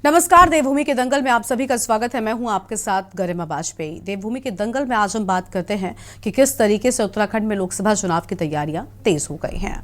नमस्कार। देवभूमि के दंगल में आप सभी का स्वागत है। मैं हूं आपके साथ गरिमा वाजपेयी। देवभूमि के दंगल में आज हम बात करते हैं कि किस तरीके से उत्तराखंड में लोकसभा चुनाव की तैयारियां तेज हो गई हैं।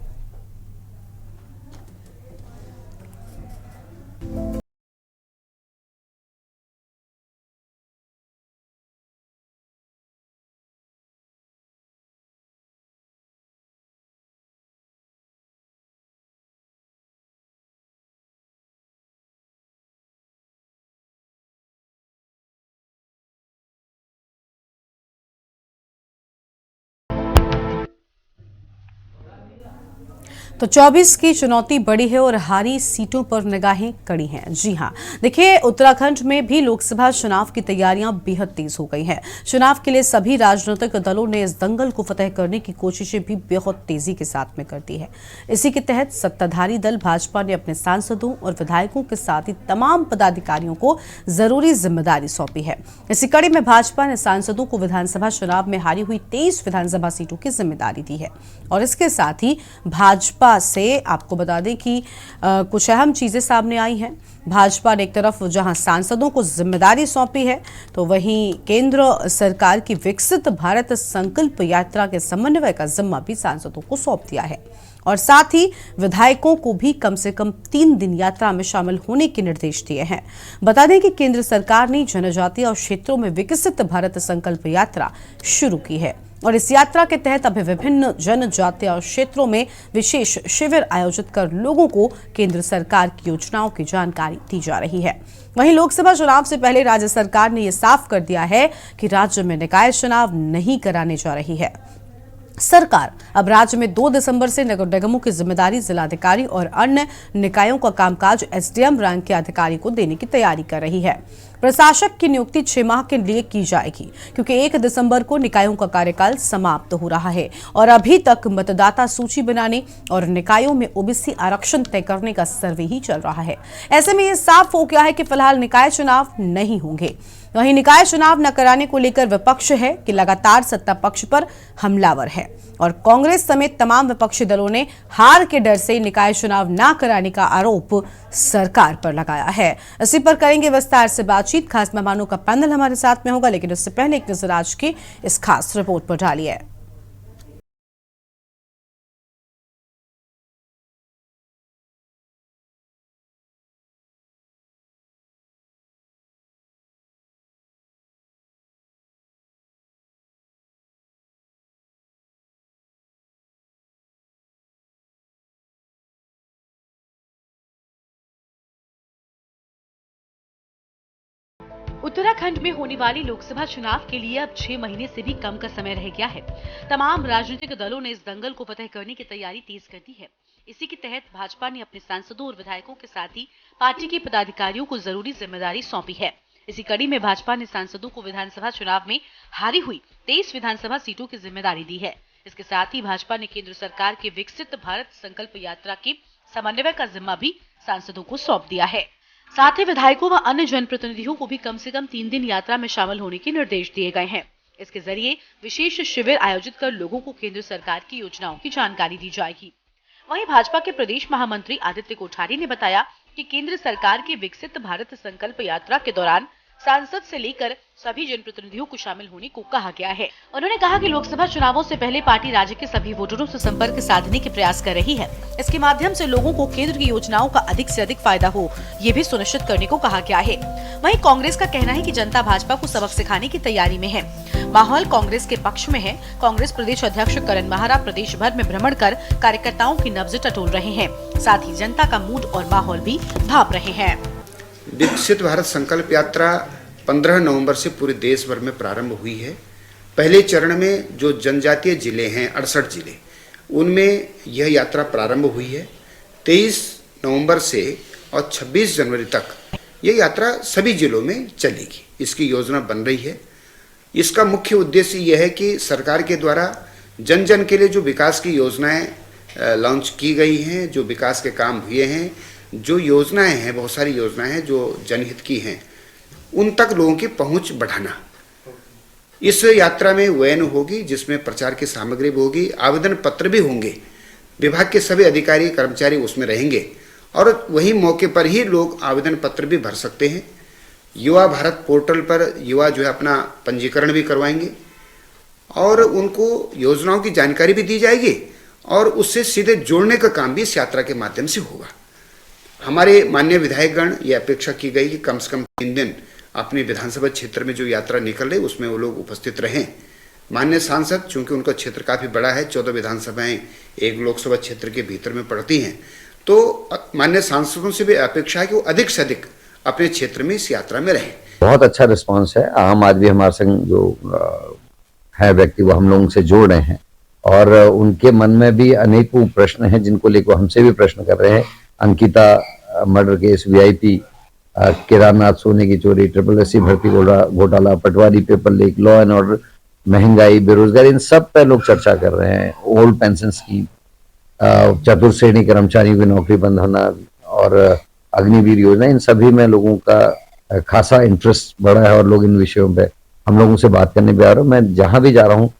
तो 24 की चुनौती बड़ी है और हारी सीटों पर निगाहें कड़ी हैं। जी हां, देखिए उत्तराखंड में भी लोकसभा चुनाव की तैयारियां बेहद तेज हो गई हैं। चुनाव के लिए सभी राजनीतिक दलों ने इस दंगल को फतेह करने की कोशिशें भी बेहद तेजी के साथ में कर दी है। इसी के तहत सत्ताधारी दल भाजपा ने अपने सांसदों और विधायकों के साथ ही तमाम पदाधिकारियों को जरूरी जिम्मेदारी सौंपी है। इसी कड़ी में भाजपा ने सांसदों को विधानसभा चुनाव में हारी हुई 23 विधानसभा सीटों की जिम्मेदारी दी है और इसके साथ ही भाजपा से आपको बता दें कि कुछ अहम चीजें सामने आई हैं। भाजपा ने एक तरफ जहां सांसदों को जिम्मेदारी सौंपी है, तो वहीं केंद्र सरकार की विकसित भारत संकल्प यात्रा के समन्वय का जिम्मा भी सांसदों को सौंप दिया है और साथ ही विधायकों को भी कम से कम 3 दिन यात्रा में शामिल होने के निर्देश दिए हैं। बता दें कि केंद्र सरकार ने जनजातीय क्षेत्रों में विकसित भारत संकल्प यात्रा शुरू की है और इस यात्रा के तहत अभी विभिन्न जनजातीय क्षेत्रों में विशेष शिविर आयोजित कर लोगों को केंद्र सरकार की योजनाओं की जानकारी दी जा रही है। वहीं लोकसभा चुनाव से पहले राज्य सरकार ने यह साफ कर दिया है कि राज्य में निकाय चुनाव नहीं कराने जा रही है। सरकार अब राज्य में 2 दिसंबर से नगर निगमों की जिम्मेदारी जिलाधिकारी और अन्य निकायों का कामकाज एसडीएम रैंक के अधिकारी को देने की तैयारी कर रही है। प्रशासक की नियुक्ति 6 माह के लिए की जाएगी क्योंकि 1 दिसंबर को निकायों का कार्यकाल समाप्त हो रहा है और अभी तक मतदाता सूची बनाने और निकायों में ओबीसी आरक्षण तय करने का सर्वे ही चल रहा है। ऐसे में यह साफ हो गया है कि फिलहाल निकाय चुनाव नहीं होंगे। वहीं निकाय चुनाव न कराने को लेकर विपक्ष है कि लगातार सत्ता पक्ष पर हमलावर है और कांग्रेस समेत तमाम विपक्षी दलों ने हार के डर से निकाय चुनाव न कराने का आरोप सरकार पर लगाया है। इसी पर करेंगे विस्तार से बातचीत। खास मेहमानों का पैनल हमारे साथ में होगा, लेकिन उससे पहले एक नजर आज की इस खास रिपोर्ट पर डालिए। उत्तराखंड में होने वाली लोकसभा चुनाव के लिए अब 6 महीने से भी कम का समय रह गया है। तमाम राजनीतिक दलों ने इस दंगल को फतेह करने की तैयारी तेज कर दी है। इसी के तहत भाजपा ने अपने सांसदों और विधायकों के साथ ही पार्टी के पदाधिकारियों को जरूरी जिम्मेदारी सौंपी है। इसी कड़ी में भाजपा ने सांसदों को विधानसभा चुनाव में हारी हुई 23 विधानसभा सीटों की जिम्मेदारी दी है। इसके साथ ही भाजपा ने केंद्र सरकार के विकसित भारत संकल्प यात्रा के समन्वय का जिम्मा भी सांसदों को सौंप दिया है। साथ ही विधायकों व अन्य जनप्रतिनिधियों को भी कम से कम 3 दिन यात्रा में शामिल होने के निर्देश दिए गए हैं। इसके जरिए विशेष शिविर आयोजित कर लोगों को केंद्र सरकार की योजनाओं की जानकारी दी जाएगी। वहीं भाजपा के प्रदेश महामंत्री आदित्य कोठारी ने बताया कि केंद्र सरकार की विकसित भारत संकल्प यात्रा के दौरान सांसद से लेकर सभी जनप्रतिनिधियों को शामिल होने को कहा गया है। उन्होंने कहा कि लोकसभा चुनावों से पहले पार्टी राज्य के सभी वोटरों से संपर्क साधने के प्रयास कर रही है। इसके माध्यम से लोगों को केंद्र की योजनाओं का अधिक से अधिक फायदा हो, ये भी सुनिश्चित करने को कहा गया है। वहीं कांग्रेस का कहना है कि जनता भाजपा को सबक सिखाने की तैयारी में है। माहौल कांग्रेस के पक्ष में है। कांग्रेस प्रदेश अध्यक्ष करण माहरा प्रदेश भर में भ्रमण कर कार्यकर्ताओं की नब्ज टटोल रहे हैं। साथ ही जनता का मूड और माहौल भी भाप रहे हैं। विकसित भारत संकल्प यात्रा 15 नवंबर से पूरे देश भर में प्रारंभ हुई है। पहले चरण में जो जनजातीय जिले हैं 68 जिले, उनमें यह यात्रा प्रारंभ हुई है। 23 नवंबर से और 26 जनवरी तक यह यात्रा सभी जिलों में चलेगी। इसकी योजना बन रही है। इसका मुख्य उद्देश्य यह है कि सरकार के द्वारा जन जन के लिए जो विकास की योजनाएं लॉन्च की गई हैं, जो विकास के काम हुए हैं, जो योजनाएं हैं, बहुत सारी योजनाएं हैं जो जनहित की हैं, उन तक लोगों की पहुंच बढ़ाना। इस यात्रा में वैन होगी जिसमें प्रचार की सामग्री भी होगी, आवेदन पत्र भी होंगे। विभाग के सभी अधिकारी कर्मचारी उसमें रहेंगे और वही मौके पर ही लोग आवेदन पत्र भी भर सकते हैं। युवा भारत पोर्टल पर युवा जो है अपना पंजीकरण भी करवाएंगे और उनको योजनाओं की जानकारी भी दी जाएगी और उससे सीधे जोड़ने का काम भी इस यात्रा के माध्यम से होगा। हमारे माननीय विधायकगण ये अपेक्षा की गई कि कम से कम 3 दिन अपने विधानसभा क्षेत्र में जो यात्रा निकल रही उसमें वो लोग उपस्थित रहें। माननीय सांसद, चूंकि उनका क्षेत्र काफ़ी बड़ा है, 14 विधानसभाएं एक लोकसभा क्षेत्र के भीतर में पड़ती हैं, तो माननीय सांसदों से भी अपेक्षा है कि वो अधिक से अधिक अपने क्षेत्र में इस यात्रा में रहें। बहुत अच्छा रिस्पांस है। आम आदमी हमारे संग जो है व्यक्ति वो हम लोगों से जोड़ रहे हैं और उनके मन में भी अनेकों प्रश्न हैं जिनको लेकर हमसे भी प्रश्न कर रहे हैं। Ankita murder case, VIP, Kedarnath सोने की चोरी, SSSC भर्ती घोटाला, पटवारी paper leak, law and order, महंगाई, बेरोजगारी, इन सब पे लोग चर्चा कर रहे हैं। ओल्ड पेंशन स्कीम, चतुर्थ श्रेणी कर्मचारियों की नौकरी बंद होना और अग्निवीर योजना, इन सभी में लोगों का खासा इंटरेस्ट बढ़ा है और लोग इन विषयों पे हम लोगों से बात करने पे आ रहे हैं। मैं जहां भी जा रहा हूँ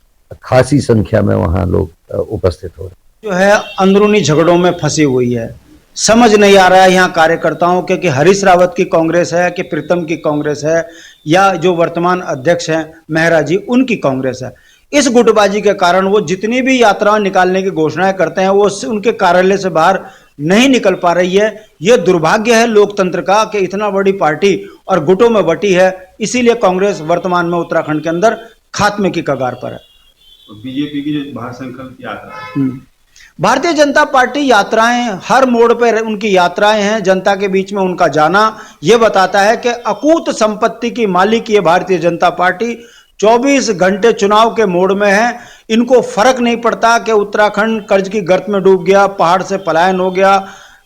खासी संख्या में वहां लोग उपस्थित हो रहे हैं। जो है अंदरूनी झगड़ों में फंसी हुई है, समझ नहीं आ रहा है यहाँ कार्यकर्ताओं के कि हरीश रावत की कांग्रेस है कि प्रीतम की कांग्रेस है या जो वर्तमान अध्यक्ष हैं मेहरा जी उनकी कांग्रेस है। इस गुटबाजी के कारण वो जितनी भी यात्राएं निकालने की घोषणाएं करते हैं वो उनके कार्यालय से बाहर नहीं निकल पा रही है। ये दुर्भाग्य है लोकतंत्र का कि इतना बड़ी पार्टी और गुटों में बटी है। इसीलिए कांग्रेस वर्तमान में उत्तराखंड के अंदर खात्मे की कगार पर है। बीजेपी की जो महासंकल्प यात्रा है, भारतीय जनता पार्टी यात्राएं हर मोड़ पर उनकी यात्राएं हैं। जनता के बीच में उनका जाना यह बताता है कि अकूत संपत्ति की मालिक ये भारतीय जनता पार्टी 24 घंटे चुनाव के मोड में है। इनको फर्क नहीं पड़ता कि उत्तराखंड कर्ज की गर्त में डूब गया, पहाड़ से पलायन हो गया,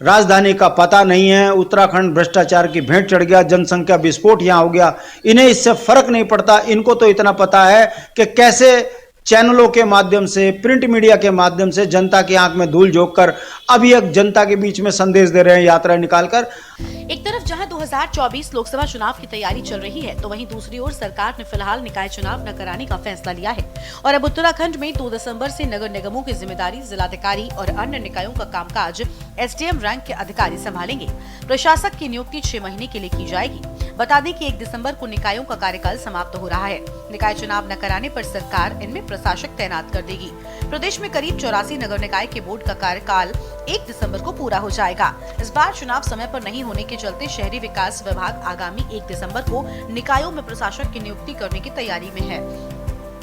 राजधानी का पता नहीं है, उत्तराखंड भ्रष्टाचार की भेंट चढ़ गया, जनसंख्या विस्फोट यहां हो गया। इन्हें इससे फर्क नहीं पड़ता। इनको तो इतना पता है कि कैसे चैनलों के माध्यम से, प्रिंट मीडिया के माध्यम से जनता की आंख में धूल झोंक कर अब ये जनता के बीच में संदेश दे रहे हैं यात्रा निकालकर। एक तरफ जहां 2024 लोकसभा चुनाव की तैयारी चल रही है, तो वहीं दूसरी ओर सरकार ने फिलहाल निकाय चुनाव न कराने का फैसला लिया है और अब उत्तराखंड में 2 दिसंबर से नगर निगमों की जिम्मेदारी जिलाधिकारी और अन्य निकायों का कामकाज SDM रैंक के अधिकारी संभालेंगे। प्रशासक की नियुक्ति 6 महीने के लिए की जाएगी। बता दें कि 1 दिसंबर को निकायों का कार्यकाल समाप्त हो रहा है। निकाय चुनाव न कराने पर सरकार इनमें प्रशासक तैनात कर देगी। प्रदेश में करीब 84 नगर निकाय के बोर्ड का कार्यकाल 1 दिसंबर को पूरा हो जाएगा। इस बार चुनाव समय पर नहीं होने के चलते शहरी विकास विभाग आगामी 1 दिसंबर को निकायों में प्रशासक की नियुक्ति करने की तैयारी में है।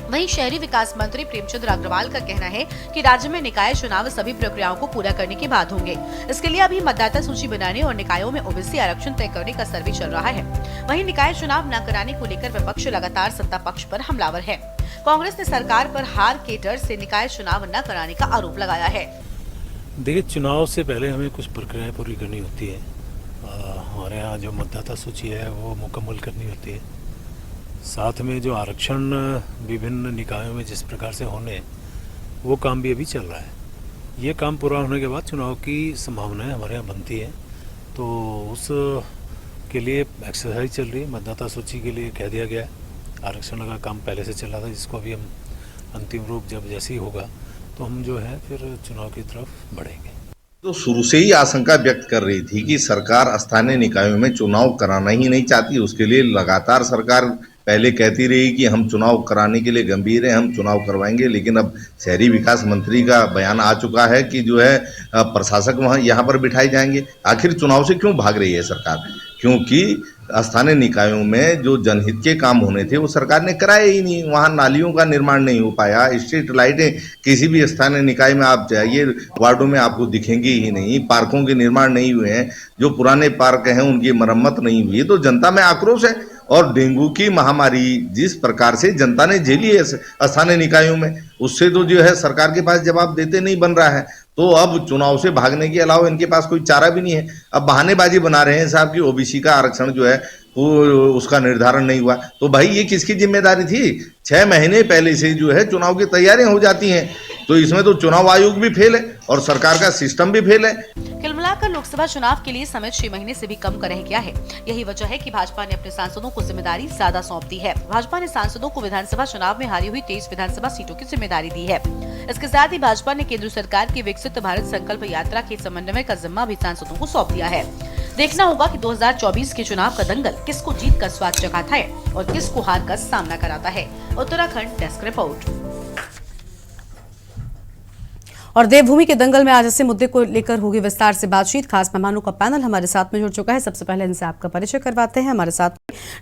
वहीं शहरी विकास मंत्री प्रेमचंद अग्रवाल का कहना है कि राज्य में निकाय चुनाव सभी प्रक्रियाओं को पूरा करने के बाद होंगे। इसके लिए अभी मतदाता सूची बनाने और निकायों में OBC आरक्षण तय करने का सर्वे चल रहा है। वहीं निकाय चुनाव न कराने को लेकर विपक्ष लगातार सत्ता पक्ष पर हमलावर है। कांग्रेस ने सरकार पर हार के डर से निकाय चुनाव न कराने का आरोप लगाया है। देखिए, चुनाव से पहले हमें कुछ प्रक्रियाएं पूरी करनी होती है। हमारे यहाँ जो मतदाता सूची है वो मुकम्मल करनी होती है। साथ में जो आरक्षण विभिन्न निकायों में जिस प्रकार से होने, वो काम भी अभी चल रहा है। ये काम पूरा होने के बाद चुनाव की संभावनाएं हमारे यहाँ बनती है, तो उस के लिए एक्सरसाइज चल रही है। मतदाता सूची के लिए कह दिया गया है। आरक्षण का काम पहले से चल रहा था, जिसको अभी हम अंतिम रूप जब जैसे ही होगा तो हम जो है फिर चुनाव की तरफ बढ़ेंगे। तो शुरू से ही आशंका व्यक्त कर रही थी कि सरकार स्थानीय निकायों में चुनाव कराना ही नहीं चाहती। उसके लिए लगातार सरकार पहले कहती रही कि हम चुनाव कराने के लिए गंभीर हैं, हम चुनाव करवाएंगे, लेकिन अब शहरी विकास मंत्री का बयान आ चुका है कि जो है प्रशासक वहाँ यहाँ पर बिठाए जाएंगे। आखिर चुनाव से क्यों भाग रही है सरकार? क्योंकि स्थानीय निकायों में जो जनहित के काम होने थे वो सरकार ने कराए ही नहीं। वहाँ नालियों का निर्माण नहीं हो पाया, स्ट्रीट लाइटें किसी भी स्थानीय निकाय में आप जाइए वार्डों में आपको दिखेंगी ही नहीं, पार्कों के निर्माण नहीं हुए हैं, जो पुराने पार्क हैं उनकी मरम्मत नहीं हुई है। तो जनता में आक्रोश है। और डेंगू की महामारी जिस प्रकार से जनता ने झेली है स्थानीय निकायों में, उससे तो जो है सरकार के पास जवाब देते नहीं बन रहा है। तो अब चुनाव से भागने के अलावा इनके पास कोई चारा भी नहीं है। अब बहानेबाजी बना रहे हैं साहब कि OBC का आरक्षण जो है उसका निर्धारण नहीं हुआ। तो भाई ये किसकी जिम्मेदारी थी? 6 महीने पहले से जो है चुनाव की तैयारियां हो जाती हैं, तो इसमें तो चुनाव आयोग भी फेल है और सरकार का सिस्टम भी फेल है। कुल मिलाकर लोकसभा चुनाव के लिए समय 6 महीने से भी कम का रह गया है। यही वजह है कि भाजपा ने अपने सांसदों को जिम्मेदारी ज्यादा सौंप दी है। भाजपा ने सांसदों को विधानसभा चुनाव में हारी हुई 23 विधानसभा सीटों की जिम्मेदारी दी है। इसके साथ ही भाजपा ने केंद्र सरकार की विकसित भारत संकल्प यात्रा के समन्वय का जिम्मा भी सांसदों को सौंप दिया है। देखना होगा कि 2024 के चुनाव का दंगल किसको जीत का स्वाद चखाता है और किसको हार का सामना कराता है। Uttarakhand desk report. और देवभूमि के दंगल में आज इसी मुद्दे को लेकर होगी विस्तार से बातचीत। खास मेहमानों का पैनल हमारे साथ में जुड़ चुका है। सबसे पहले इनसे आपका परिचय करवाते हैं। हमारे साथ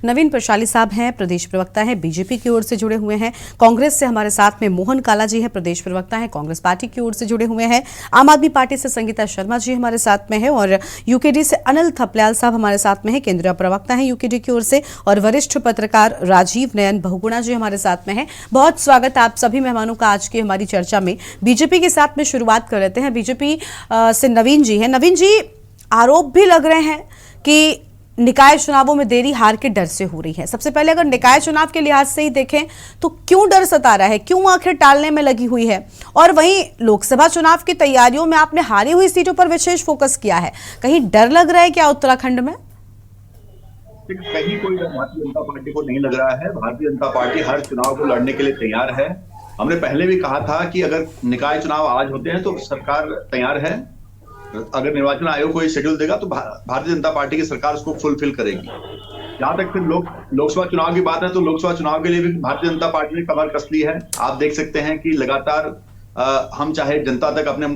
नवीन प्रशाली साहब हैं, प्रदेश प्रवक्ता हैं, बीजेपी की ओर से जुड़े हुए हैं। कांग्रेस से हमारे साथ में मोहन काला जी हैं, प्रदेश प्रवक्ता हैं, कांग्रेस पार्टी की ओर से जुड़े हुए हैं। आम आदमी पार्टी से संगीता शर्मा जी हमारे साथ में है और यूकेडी से अनिल थपलियाल साहब हमारे साथ में है, केंद्रीय प्रवक्ता है यूकेडी की ओर से। और वरिष्ठ पत्रकार राजीव नयन बहुगुणा जी हमारे साथ में है। बहुत स्वागत आप सभी मेहमानों का आज की हमारी चर्चा में। बीजेपी के साथ में शुरुआत कर लेते हैं। बीजेपी से नवीन जी हैं। नवीन जी, आरोप भी लग रहे हैं कि निकाय चुनावों में देरी हार के डर से हो रही है। सबसे पहले अगर निकाय चुनाव के लिहाज से ही देखें तो क्यों डर सता रहा है, क्यों आखिर टालने में लगी हुई है? और वहीं लोकसभा चुनाव की तैयारियों में आपने हारी हुई सीटों पर विशेष फोकस किया है, कहीं डर लग रहा है क्या उत्तराखंड में? कहीं कोई भारतीय जनता पार्टी को नहीं लग रहा है। भारतीय जनता पार्टी हर चुनाव को लड़ने के लिए तैयार है। हमने पहले भी कहा था कि अगर निकाय चुनाव आज होते हैं तो सरकार तैयार है। अगर निर्वाचन आयोग को ये शेड्यूल देगा तो भारतीय जनता पार्टी की सरकार उसको फुलफिल करेगी। जहां तक फिर लोकसभा चुनाव की बात है तो लोकसभा चुनाव के लिए भी भारतीय जनता पार्टी ने कमर कस ली है। आप देख सकते हैं कि लगातार हम चाहे जनता तक अपने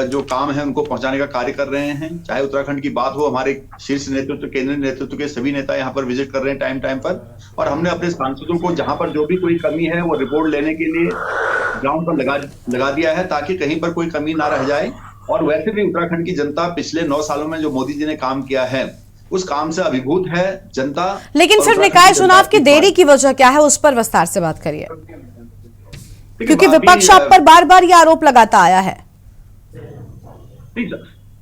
जो काम है उनको पहुंचाने का कार्य कर रहे हैं। चाहे उत्तराखंड की बात हो, हमारे शीर्ष नेतृत्व, केंद्रीय नेतृत्व के सभी नेता यहाँ पर विजिट कर रहे हैं टाइम टाइम पर। और हमने अपने सांसदों को जहां पर जो भी कोई कमी है वो रिपोर्ट लेने के लिए ग्राउंड पर लगा दिया है ताकि कहीं पर कोई कमी ना रह जाए। और वैसे भी उत्तराखंड की जनता पिछले 9 सालों में जो मोदी जी ने काम किया है उस काम से अभिभूत है जनता। लेकिन फिर निकाय चुनाव की देरी की वजह क्या है, उस पर विस्तार से बात करिए, क्योंकि विपक्ष आप पर बार बार ये आरोप लगाता आया है।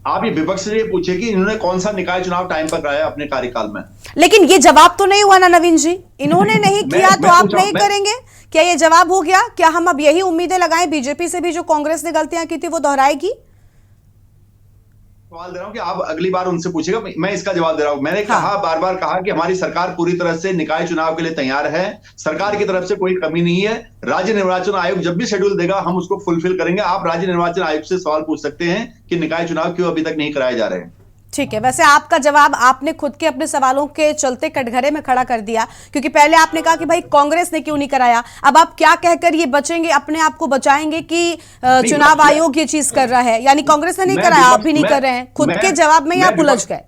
आप ये विपक्ष से ये पूछे कि इन्होंने कौन सा निकाय चुनाव टाइम पर कराया अपने कार्यकाल में। लेकिन ये जवाब तो नहीं हुआ ना नवीन जी, इन्होंने नहीं किया तो आप नहीं करेंगे क्या? ये जवाब हो गया क्या? हम अब यही उम्मीदें लगाएं बीजेपी से भी जो कांग्रेस ने गलतियां की थी वो दोहराएगी? सवाल दे रहा हूं कि आप अगली बार उनसे पूछेगा, मैं इसका जवाब दे रहा हूं। मैंने कहा, बार बार कहा कि हमारी सरकार पूरी तरह से निकाय चुनाव के लिए तैयार है। सरकार की तरफ से कोई कमी नहीं है। राज्य निर्वाचन आयोग जब भी शेड्यूल देगा हम उसको फुलफिल करेंगे। आप राज्य निर्वाचन आयोग से सवाल पूछ सकते हैं कि निकाय चुनाव क्यों अभी तक नहीं कराए जा रहे हैं। ठीक है, वैसे आपका जवाब आपने खुद के अपने सवालों के चलते कटघरे में खड़ा कर दिया, क्योंकि पहले आपने कहा कि भाई कांग्रेस ने क्यों नहीं कराया। अब आप क्या कहकर ये बचेंगे, अपने आप को बचाएंगे कि चुनाव आयोग ये चीज कर रहा है, यानी कांग्रेस ने नहीं कराया, आप भी नहीं कर रहे हैं? खुद के जवाब में ही आप उलझ गए।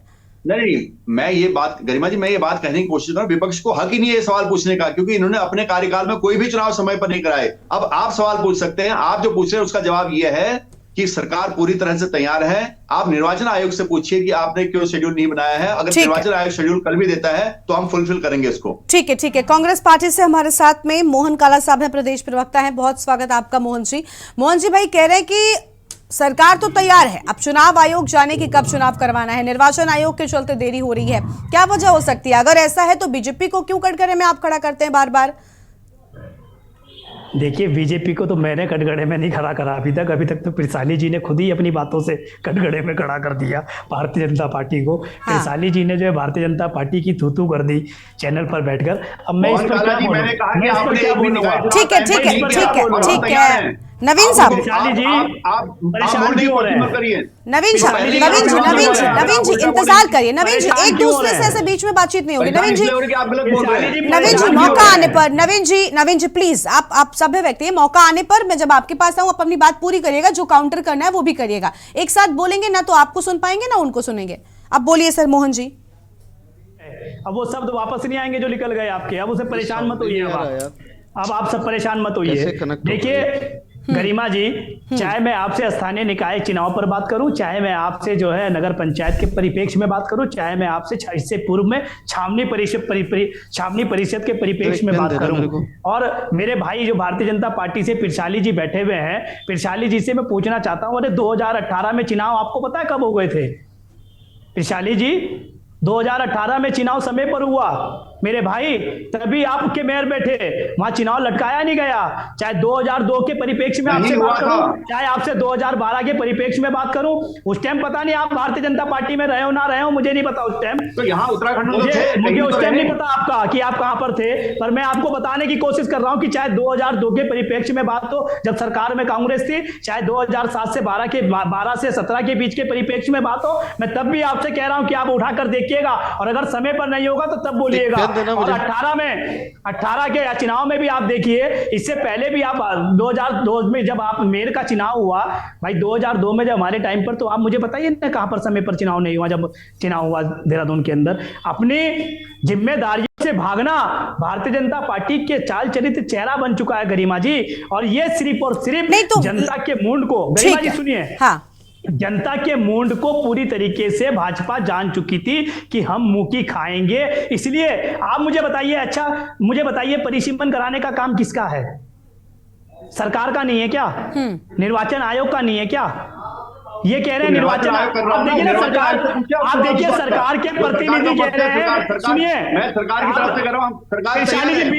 नहीं, मैं ये बात, गरिमा जी, मैं ये बात कहने की कोशिश कर रहा हूं, विपक्ष को हक ही नहीं है ये सवाल पूछने का, क्योंकि इन्होंने अपने कार्यकाल में कोई भी चुनाव समय पर नहीं कराए। अब आप सवाल पूछ सकते हैं। आप जो पूछ रहे हैं उसका जवाब ये है कि सरकार पूरी तरह से तैयार है। आप निर्वाचन आयोग से पूछिए कि आपने क्यों शेड्यूल नहीं बनाया है। अगर निर्वाचन आयोग शेड्यूल कल भी देता है तो हम फुलफिल करेंगे इसको। ठीक है, ठीक है। कांग्रेस पार्टी से हमारे साथ में मोहन काला साहब हैं, प्रदेश प्रवक्ता हैं। बहुत स्वागत आपका मोहन जी। मोहन जी भाई कह रहे हैं कि सरकार तो तैयार है, अब चुनाव आयोग जाने की कब चुनाव करवाना है, निर्वाचन आयोग के चलते देरी हो रही है। क्या वजह हो सकती है? अगर ऐसा है तो बीजेपी को क्यों कटघरे में आप खड़ा करते हैं बार बार? देखिए, बीजेपी को तो मैंने कटघरे में नहीं खड़ा करा अभी तक तो पिरसाली जी ने खुद ही अपनी बातों से कटघरे में खड़ा कर दिया भारतीय जनता पार्टी को। हाँ। पिरसाली जी ने जो है भारतीय जनता पार्टी की थू कर दी चैनल पर बैठकर। अब मैं इस पर क्या बोलूंगा? ठीक है, ठीक है, ठीक है, ठीक है। नवीन साहब, परेशान क्यों हो रहे हैं? नवीन जी इंतजार करिए। नवीन जी, एक दूसरे से ऐसे बीच में बातचीत नहीं होगी। नवीन जी मौका आने पर, नवीन जी प्लीज, आप सभ्य व्यक्ति है, मौका आने पर मैं जब आपके पास आऊं आप अपनी बात पूरी करिएगा, जो काउंटर करना है वो भी करिएगा। एक साथ बोलेंगे ना तो आपको सुन पाएंगे ना उनको सुनेंगे। अब बोलिए सर मोहन जी। अब वो शब्द वापस नहीं आएंगे जो निकल गए आपके। अब उसे परेशान मत होइए। अब आप सब परेशान मत होइए। देखिए गरिमा जी, चाहे मैं आपसे स्थानीय निकाय चुनाव पर बात करूं, चाहे मैं आपसे जो है नगर पंचायत के परिप्रेक्ष्य में बात करूं, चाहे मैं आपसे इससे पूर्व में छावनी परिषद के परिप्रेक्ष्य में बात करूं, और मेरे भाई जो भारतीय जनता पार्टी से पिरसाली जी बैठे हुए हैं, पिरसाली जी से मैं पूछना चाहता हूं, अरे 2018 में चुनाव आपको पता है कब हो गए थे पिरसाली जी? 2018 में चुनाव समय पर हुआ मेरे भाई, तभी आपके मेयर बैठे, वहां चुनाव लटकाया नहीं गया। चाहे 2002 के परिप्रेक्ष्य में आपसे बात करूं, चाहे आपसे 2012 के परिप्रेक्ष्य में बात करूं, उस टाइम पता नहीं आप भारतीय जनता पार्टी में रहे हो ना रहे हो, मुझे नहीं पता उस टाइम। तो यहाँ उत्तराखंड में मुझे उस टाइम नहीं पता आपका कि आप कहां पर थे, पर मैं आपको बताने की कोशिश कर रहा हूं कि चाहे 2002 के परिप्रेक्ष्य में बात हो, जब सरकार में कांग्रेस थी, चाहे 2007 से 12 से 17 के बीच के परिप्रेक्ष्य में बात हो, मैं तब भी आपसे कह रहा हूं कि आप उठाकर देखिएगा, और अगर समय पर नहीं होगा तो तब बोलिएगा। और 18 के चुनाव में भी आप देखिए, इससे पहले भी आप 2002 में जब आप मेयर का चुनाव हुआ भाई, 2002 में जब हमारे टाइम पर, तो आप मुझे बताइए ना कहां पर समय पर चुनाव नहीं हुआ, जब चुनाव हुआ देहरादून के अंदर। अपनी जिम्मेदारियों से भागना भारतीय जनता पार्टी के चाल चरित्र चेहरा बन चुका है गरिमा जी, और ये सिर्फ और सिर्फ जनता के मूड को, गरिमा जी सुनिए, हाँ, जनता के मूड को पूरी तरीके से भाजपा जान चुकी थी कि हम मुंह की खाएंगे। इसलिए आप मुझे बताइए, अच्छा मुझे बताइए, परिसीमन कराने का काम किसका है? सरकार का नहीं है क्या? निर्वाचन आयोग का नहीं है क्या? ये कह रहे हैं निर्वाचन आयोग कर रहा हूं। देखिए सरकार, आप देखिए सरकार के प्रतिनिधि कह रहे हैं, सुनिए, मैं सरकार की तरफ से कर रहा हूं, परेशानी के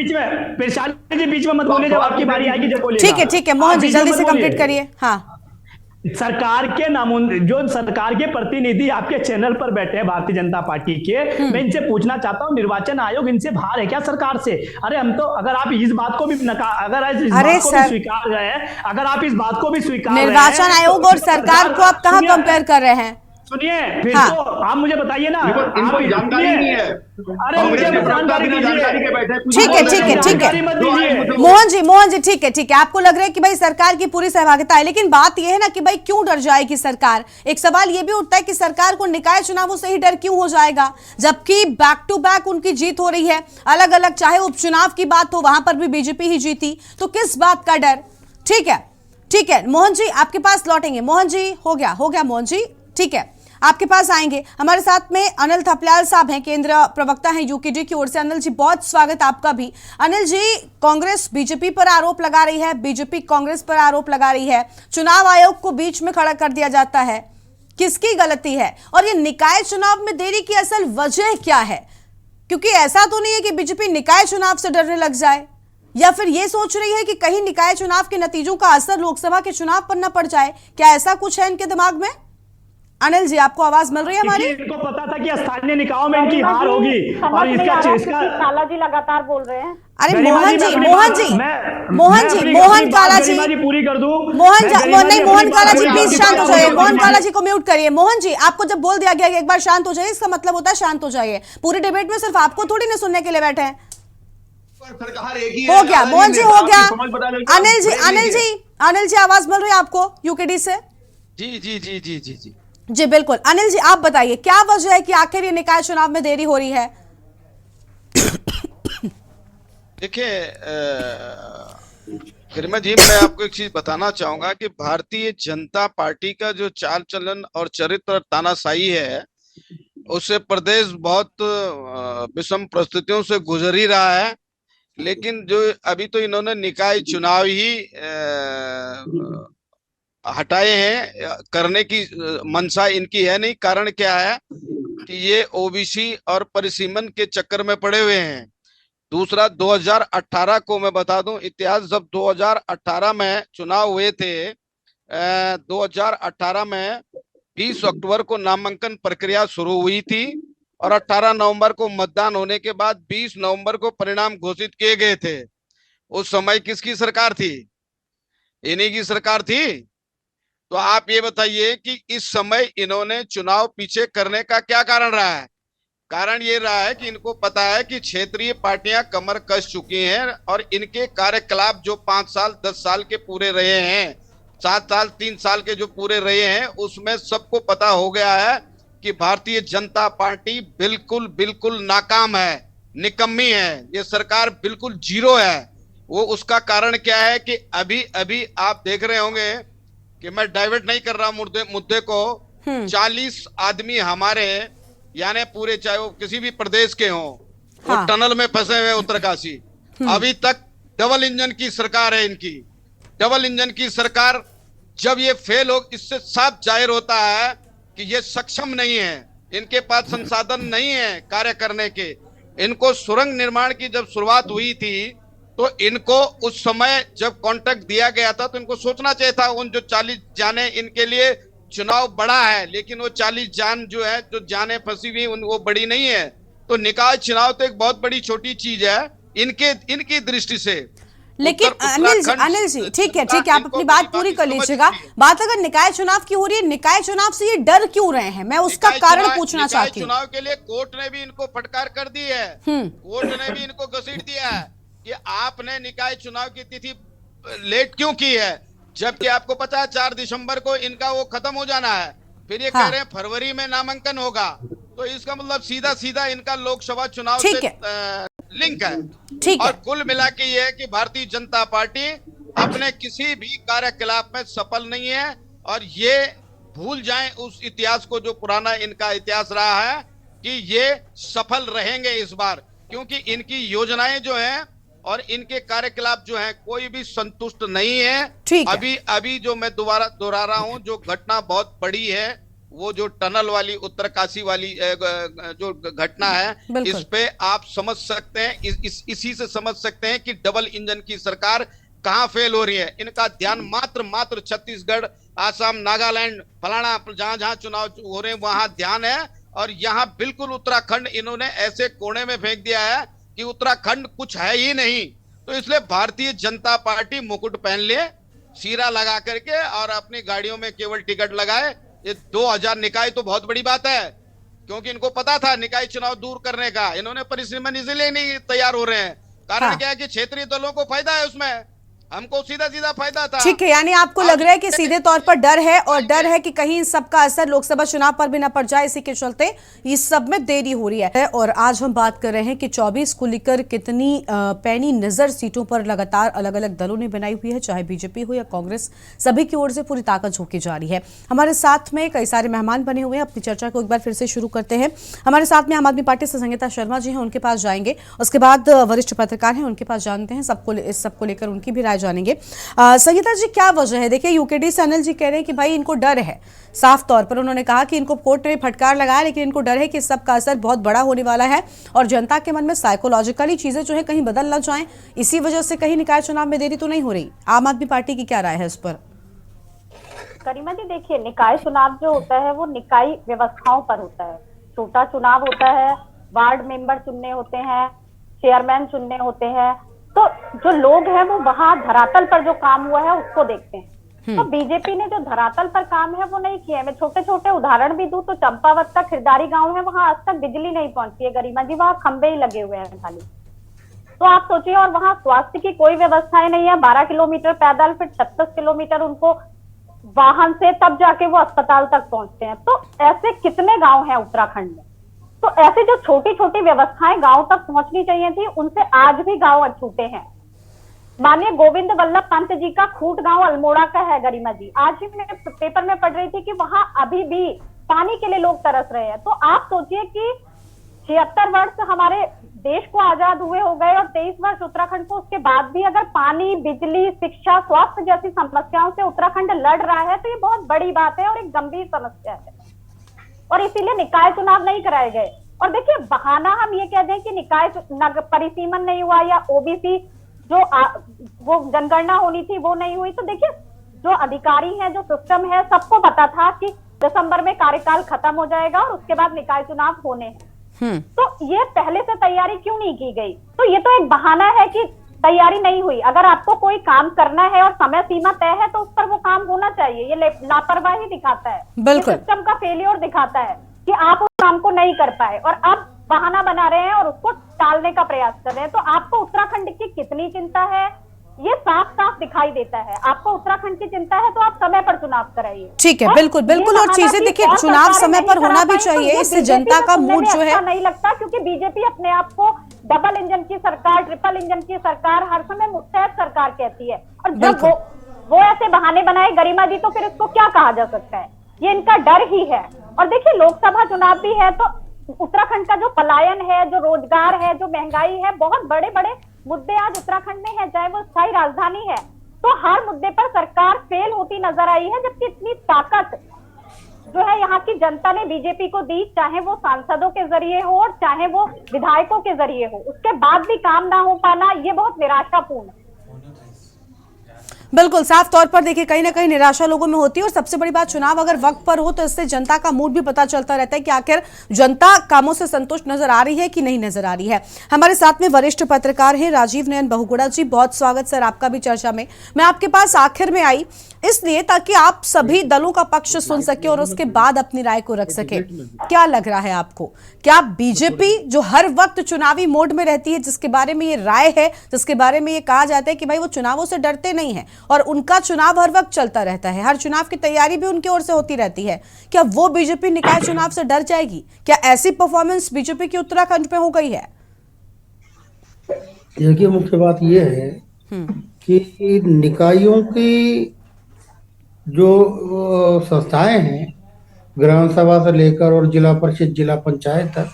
बीच में मत बोलिए, जब आपकी बारी आएगी जब बोलिएगा। ठीक है मोहन जी, जल्दी से कंप्लीट करिए। हाँ, सरकार के जो सरकार के प्रतिनिधि आपके चैनल पर बैठे हैं भारतीय जनता पार्टी के, मैं इनसे पूछना चाहता हूं, निर्वाचन आयोग इनसे बाहर है क्या सरकार से? अरे हम तो, अगर आप इस बात को भी स्वीकार रहे हैं, अगर आप इस बात को भी स्वीकार, निर्वाचन आयोग और सरकार को आप कहां कंपेयर कर रहे हैं? सुनिए फिर हाँ। तो आप मुझे बताइए ना, इनको जानकारी नहीं है। अरे मुझे जानकारी ठीक है मोहन जी ठीक है, आपको लग रहा है कि भाई सरकार की पूरी सहभागिता है, लेकिन बात यह है ना कि भाई क्यों डर जाएगी सरकार? एक सवाल यह भी उठता है कि सरकार को निकाय चुनावों से ही डर क्यों हो जाएगा, जबकि बैक टू बैक उनकी जीत हो रही है अलग अलग, चाहे उपचुनाव की बात हो वहां पर भी बीजेपी ही जीती, तो किस बात का डर? ठीक है मोहन जी, आपके पास लौटेंगे। मोहन जी हो गया मोहन जी, ठीक है, आपके पास आएंगे। हमारे साथ में अनिल थपलियाल साहब हैं, केंद्र प्रवक्ता हैं यूकेडी की ओर से। अनिल जी बहुत स्वागत आपका भी। अनिल जी, कांग्रेस बीजेपी पर आरोप लगा रही है, बीजेपी कांग्रेस पर आरोप लगा रही है, चुनाव आयोग को बीच में खड़ा कर दिया जाता है, किसकी गलती है? और ये निकाय चुनाव में देरी की असल वजह क्या है? क्योंकि ऐसा तो नहीं है कि बीजेपी निकाय चुनाव से डरने लग जाए, या फिर ये सोच रही है कि कहीं निकाय चुनाव के नतीजों का असर लोकसभा के चुनाव पर न पड़ जाए, क्या ऐसा कुछ है इनके दिमाग में? अनिल जी, आपको आवाज मिल रही है हमारी? इनको पता था कि स्थानीय निकायों में इनकी हार होगी, और इसका काला जी लगातार बोल रहे हैं। अरे मोहन काला जी पूरी कर दूं। मोहन काला जी प्लीज शांत हो जाइए, मोहन काला जी को म्यूट करिए। मोहन जी, आपको जब बोल दिया गया कि एक बार शांत हो जाइए, इसका मतलब होता है शांत हो जाइए। पूरी डिबेट में सिर्फ आपको थोड़ी ना सुनने के लिए बैठे हैं। हो गया मोहन जी, हो गया। अनिल जी आवाज मिल रही है आपको यूकेडी से? जी बिल्कुल। अनिल जी आप बताइए, क्या वजह है कि आखिर ये निकाय चुनाव में देरी हो रही है? देखिए गरिमा जी, मैं आपको एक चीज बताना चाहूंगा कि भारतीय जनता पार्टी का जो चाल चलन और चरित्र तानाशाही है, उससे प्रदेश बहुत विषम परिस्थितियों से गुजर ही रहा है। लेकिन जो अभी तो इन्होंने निकाय चुनाव ही हटाए हैं, करने की मंशा इनकी है नहीं। कारण क्या है कि ये ओबीसी और परिसीमन के चक्कर में पड़े हुए हैं। दूसरा, 2018 को मैं बता दूं इतिहास, जब 2018 में चुनाव हुए थे, 2018 में 20 अक्टूबर को नामांकन प्रक्रिया शुरू हुई थी, और 18 नवंबर को मतदान होने के बाद 20 नवंबर को परिणाम घोषित किए गए थे। उस समय किसकी सरकार थी? इन्हीं की सरकार थी। तो आप ये बताइए कि इस समय इन्होंने चुनाव पीछे करने का क्या कारण रहा है? कारण ये रहा है कि इनको पता है कि क्षेत्रीय पार्टियां कमर कस चुकी हैं, और इनके कार्यकलाप जो 5 साल 10 साल के पूरे रहे हैं, 7 साल 3 साल के जो पूरे रहे हैं, उसमें सबको पता हो गया है कि भारतीय जनता पार्टी बिल्कुल नाकाम है, निकम्मी है, ये सरकार बिल्कुल जीरो है। वो उसका कारण क्या है कि अभी आप देख रहे होंगे कि मैं डाइवर्ट नहीं कर रहा मुद्दे को, 40 आदमी हमारे यानी पूरे, चाहे वो किसी भी प्रदेश के हों, वो टनल में फंसे हुए उत्तरकाशी। अभी तक डबल इंजन की सरकार है इनकी, डबल इंजन की सरकार। जब ये फेल हो, इससे साफ जाहिर होता है कि ये सक्षम नहीं है, इनके पास संसाधन नहीं है कार्य करने के। इनको सुरंग निर्माण की जब शुरुआत हुई थी तो इनको उस समय जब कॉन्ट्रैक्ट दिया गया था तो इनको सोचना चाहिए था। उन जो 40 जाने इनके लिए चुनाव बड़ा है, लेकिन वो 40 जान जो है, जो जाने फंसी हुई वो बड़ी नहीं है। तो निकाय चुनाव तो एक बहुत बड़ी छोटी चीज है इनकी दृष्टि से। लेकिन अनिल जी ठीक है आप अपनी बात पूरी कर लीजिएगा। बात अगर निकाय चुनाव की हो रही है, निकाय चुनाव से ये डर क्यों रहे हैं, मैं उसका कारण पूछना चाहती हूँ। चुनाव के लिए कोर्ट ने भी इनको फटकार कर दी है, कोर्ट ने भी इनको घसीट दिया है कि आपने निकाय चुनाव की तिथि लेट क्यों की है, जबकि आपको पता है 4 दिसंबर को इनका वो खत्म हो जाना है। फिर ये कह रहे हैं फरवरी में नामांकन होगा, तो इसका मतलब सीधा इनका लोकसभा चुनाव से लिंक है। और कुल मिला के ये है कि भारतीय जनता पार्टी अपने किसी भी कार्यकलाप में सफल नहीं है, और ये भूल जाएं उस इतिहास को जो पुराना इनका इतिहास रहा है कि ये सफल रहेंगे इस बार, क्योंकि इनकी योजनाएं जो हैं और इनके कार्यकलाप जो हैं कोई भी संतुष्ट नहीं है। अभी जो मैं दोबारा दोहरा रहा हूं, जो घटना बहुत बड़ी है, वो जो टनल वाली उत्तरकाशी वाली जो घटना है, इस पे आप समझ सकते हैं, इसी से समझ सकते हैं कि डबल इंजन की सरकार कहां फेल हो रही है। इनका ध्यान मात्र छत्तीसगढ़, आसाम, नागालैंड, फलाना जहां चुनाव हो रहे हैं वहां ध्यान है, और यहाँ बिल्कुल उत्तराखंड इन्होंने ऐसे कोने में फेंक दिया है कि उत्तराखंड कुछ है ही नहीं। तो इसलिए भारतीय जनता पार्टी मुकुट पहन ले, सीरा लगा करके, और अपनी गाड़ियों में केवल टिकट लगाए। ये 2000 निकाय तो बहुत बड़ी बात है, क्योंकि इनको पता था निकाय चुनाव दूर करने का, इन्होंने परिसीमन इसलिए नहीं तैयार हो रहे हैं। कारण क्या है कि क्षेत्रीय दलों को फायदा है उसमें, हमको सीधा फायदा था। ठीक है, यानी आपको लग रहा है कि सीधे तौर पर डर है, और डर है कि कहीं इन सब का असर लोकसभा चुनाव पर भी न पड़ जाए, इसी के चलते इस सब में देरी हो रही है। और आज हम बात कर रहे हैं कि 24 को लेकर कितनी पैनी नजर सीटों पर लगातार अलग अलग दलों ने बनाई हुई है, चाहे बीजेपी हो या कांग्रेस, सभी की ओर से पूरी ताकत झोंकी जा रही है। हमारे साथ में कई सारे मेहमान बने हुए हैं, अपनी चर्चा को एक बार फिर से शुरू करते हैं। हमारे साथ में आम आदमी पार्टी से संगीता शर्मा जी हैं, उनके पास जाएंगे। उसके बाद वरिष्ठ पत्रकार हैं, उनके पास जानते हैं, इस सबको लेकर उनकी भी राय जानेंगे। संगीता जी, क्या वजह है? देखिए, यूकेडी से अनिल जी कह रहे हैं कि भाई इनको डर है, साफ तौर पर उन्होंने कहा कि इनको कोर्ट ने फटकार लगाया, लेकिन इनको डर है कि सबका असर बहुत बड़ा होने वाला है और जनता के मन में साइकोलॉजिकली चीजें जो है कहीं बदल ना जाएं, इसी वजह से कहीं निकाय चुनाव में देरी तो नहीं हो रही। आम आदमी पार्टी की क्या राय है इस पर? करीमा जी, देखिए, निकाय चुनाव जो होता है वो निकाय व्यवस्थाओं पर होता है। छोटा चुनाव होता है, वार्ड मेंबर चुनने होते हैं, चेयरमैन चुनने होते हैं, तो जो लोग हैं वो वहां धरातल पर जो काम हुआ है उसको देखते हैं। तो बीजेपी ने जो धरातल पर काम है वो नहीं किया है। मैं छोटे उदाहरण भी दूं तो चंपावत का खिरदारी गांव है, वहां आज तक बिजली नहीं पहुंचती है गरिमा जी, वहां खंबे ही लगे हुए हैं खाली। तो आप सोचिए, और वहां स्वास्थ्य की कोई व्यवस्थाएं नहीं है। 12 किलोमीटर पैदल, फिर 36 किलोमीटर उनको वाहन से, तब जाके वो अस्पताल तक पहुंचते हैं। तो ऐसे कितने गाँव है उत्तराखंड में? तो ऐसे जो छोटी व्यवस्थाएं गांव तक पहुंचनी चाहिए थी, उनसे आज भी गांव अछूते हैं। माननीय गोविंद वल्लभ पंत जी का खूट गांव अल्मोड़ा का है गरिमा जी। आज भी मैं पेपर में पढ़ रही थी कि वहां अभी भी पानी के लिए लोग तरस रहे हैं। तो आप सोचिए कि 76 वर्ष हमारे देश को आजाद हुए हो गए और 23 वर्ष उत्तराखंड को, उसके बाद भी अगर पानी, बिजली, शिक्षा, स्वास्थ्य जैसी समस्याओं से उत्तराखंड लड़ रहा है तो ये बहुत बड़ी बात है और एक गंभीर समस्या है, और इसीलिए निकाय चुनाव नहीं कराए गए। और देखिए, बहाना हम ये कह दें कि निकाय परिसीमन नहीं हुआ या ओबीसी जो वो जनगणना होनी थी वो नहीं हुई, तो देखिए जो अधिकारी हैं, जो सिस्टम है, सबको पता था कि दिसंबर में कार्यकाल खत्म हो जाएगा और उसके बाद निकाय चुनाव होने हैं। तो ये पहले से तैयारी क्यों नहीं की गई? तो ये तो एक बहाना है कि तैयारी नहीं हुई। अगर आपको कोई काम करना है और समय सीमा तय है तो उस पर वो काम होना चाहिए। ये लापरवाही दिखाता है, ये सिस्टम का फेलियर दिखाता है कि आप उस काम को नहीं कर पाए और अब बहाना बना रहे हैं और उसको टालने का प्रयास कर रहे हैं। तो आपको उत्तराखंड की कितनी चिंता है ये साफ दिखाई देता है। आपको उत्तराखंड की चिंता है तो आप समय पर चुनाव कराइए। ठीक है, बिल्कुल। और चीजें देखिए, चुनाव समय पर होना भी चाहिए, इससे जनता का मूड जो है नहीं लगता, क्योंकि बीजेपी अपने आप को डबल इंजन की सरकार, ट्रिपल इंजन की सरकार, हर समय मुस्तैद सरकार कहती है। और जब वो ऐसे बहाने बनाए गरिमा जी, तो फिर इसको क्या कहा जा सकता है? ये इनका डर ही है। और देखिए, लोकसभा चुनाव भी है तो उत्तराखंड का जो पलायन है, जो रोजगार है, जो महंगाई है, बहुत बड़े बड़े मुद्दे आज उत्तराखंड में है, चाहे वो स्थायी राजधानी है। तो हर मुद्दे पर सरकार फेल होती नजर आई है, जबकि इतनी ताकत जो है यहाँ की जनता ने बीजेपी को दी, चाहे वो सांसदों के जरिए हो और चाहे वो विधायकों के जरिए हो, उसके बाद भी काम ना हो पाना ये बहुत निराशापूर्ण है। बिल्कुल, साफ तौर पर देखिए कहीं ना कहीं निराशा लोगों में होती है। और सबसे बड़ी बात, चुनाव अगर वक्त पर हो तो इससे जनता का मूड भी पता चलता रहता है कि आखिर जनता कामों से संतुष्ट नजर आ रही है कि नहीं नजर आ रही है। हमारे साथ में वरिष्ठ पत्रकार हैं राजीव नयन बहुगुणा जी, बहुत स्वागत सर आपका भी चर्चा में। मैं आपके पास आखिर में आई इसलिए ताकि आप सभी दलों का पक्ष सुन सके और उसके बाद अपनी राय को रख सके। क्या लग रहा है आपको, क्या बीजेपी जो हर वक्त चुनावी मोड में रहती है, जिसके बारे में ये राय है, जिसके बारे में ये कहा जाता है कि भाई वो चुनावों से डरते नहीं है और उनका चुनाव हर वक्त चलता रहता है, हर चुनाव की तैयारी भी उनकी ओर से होती रहती है, क्या वो बीजेपी निकाय चुनाव से डर जाएगी? क्या ऐसी परफॉर्मेंस बीजेपी की उत्तराखंड में हो गई है? देखिए, मुख्य बात यह है कि निकायों की जो संस्थाएं हैं, ग्राम सभा से लेकर और जिला परिषद, जिला पंचायत तक,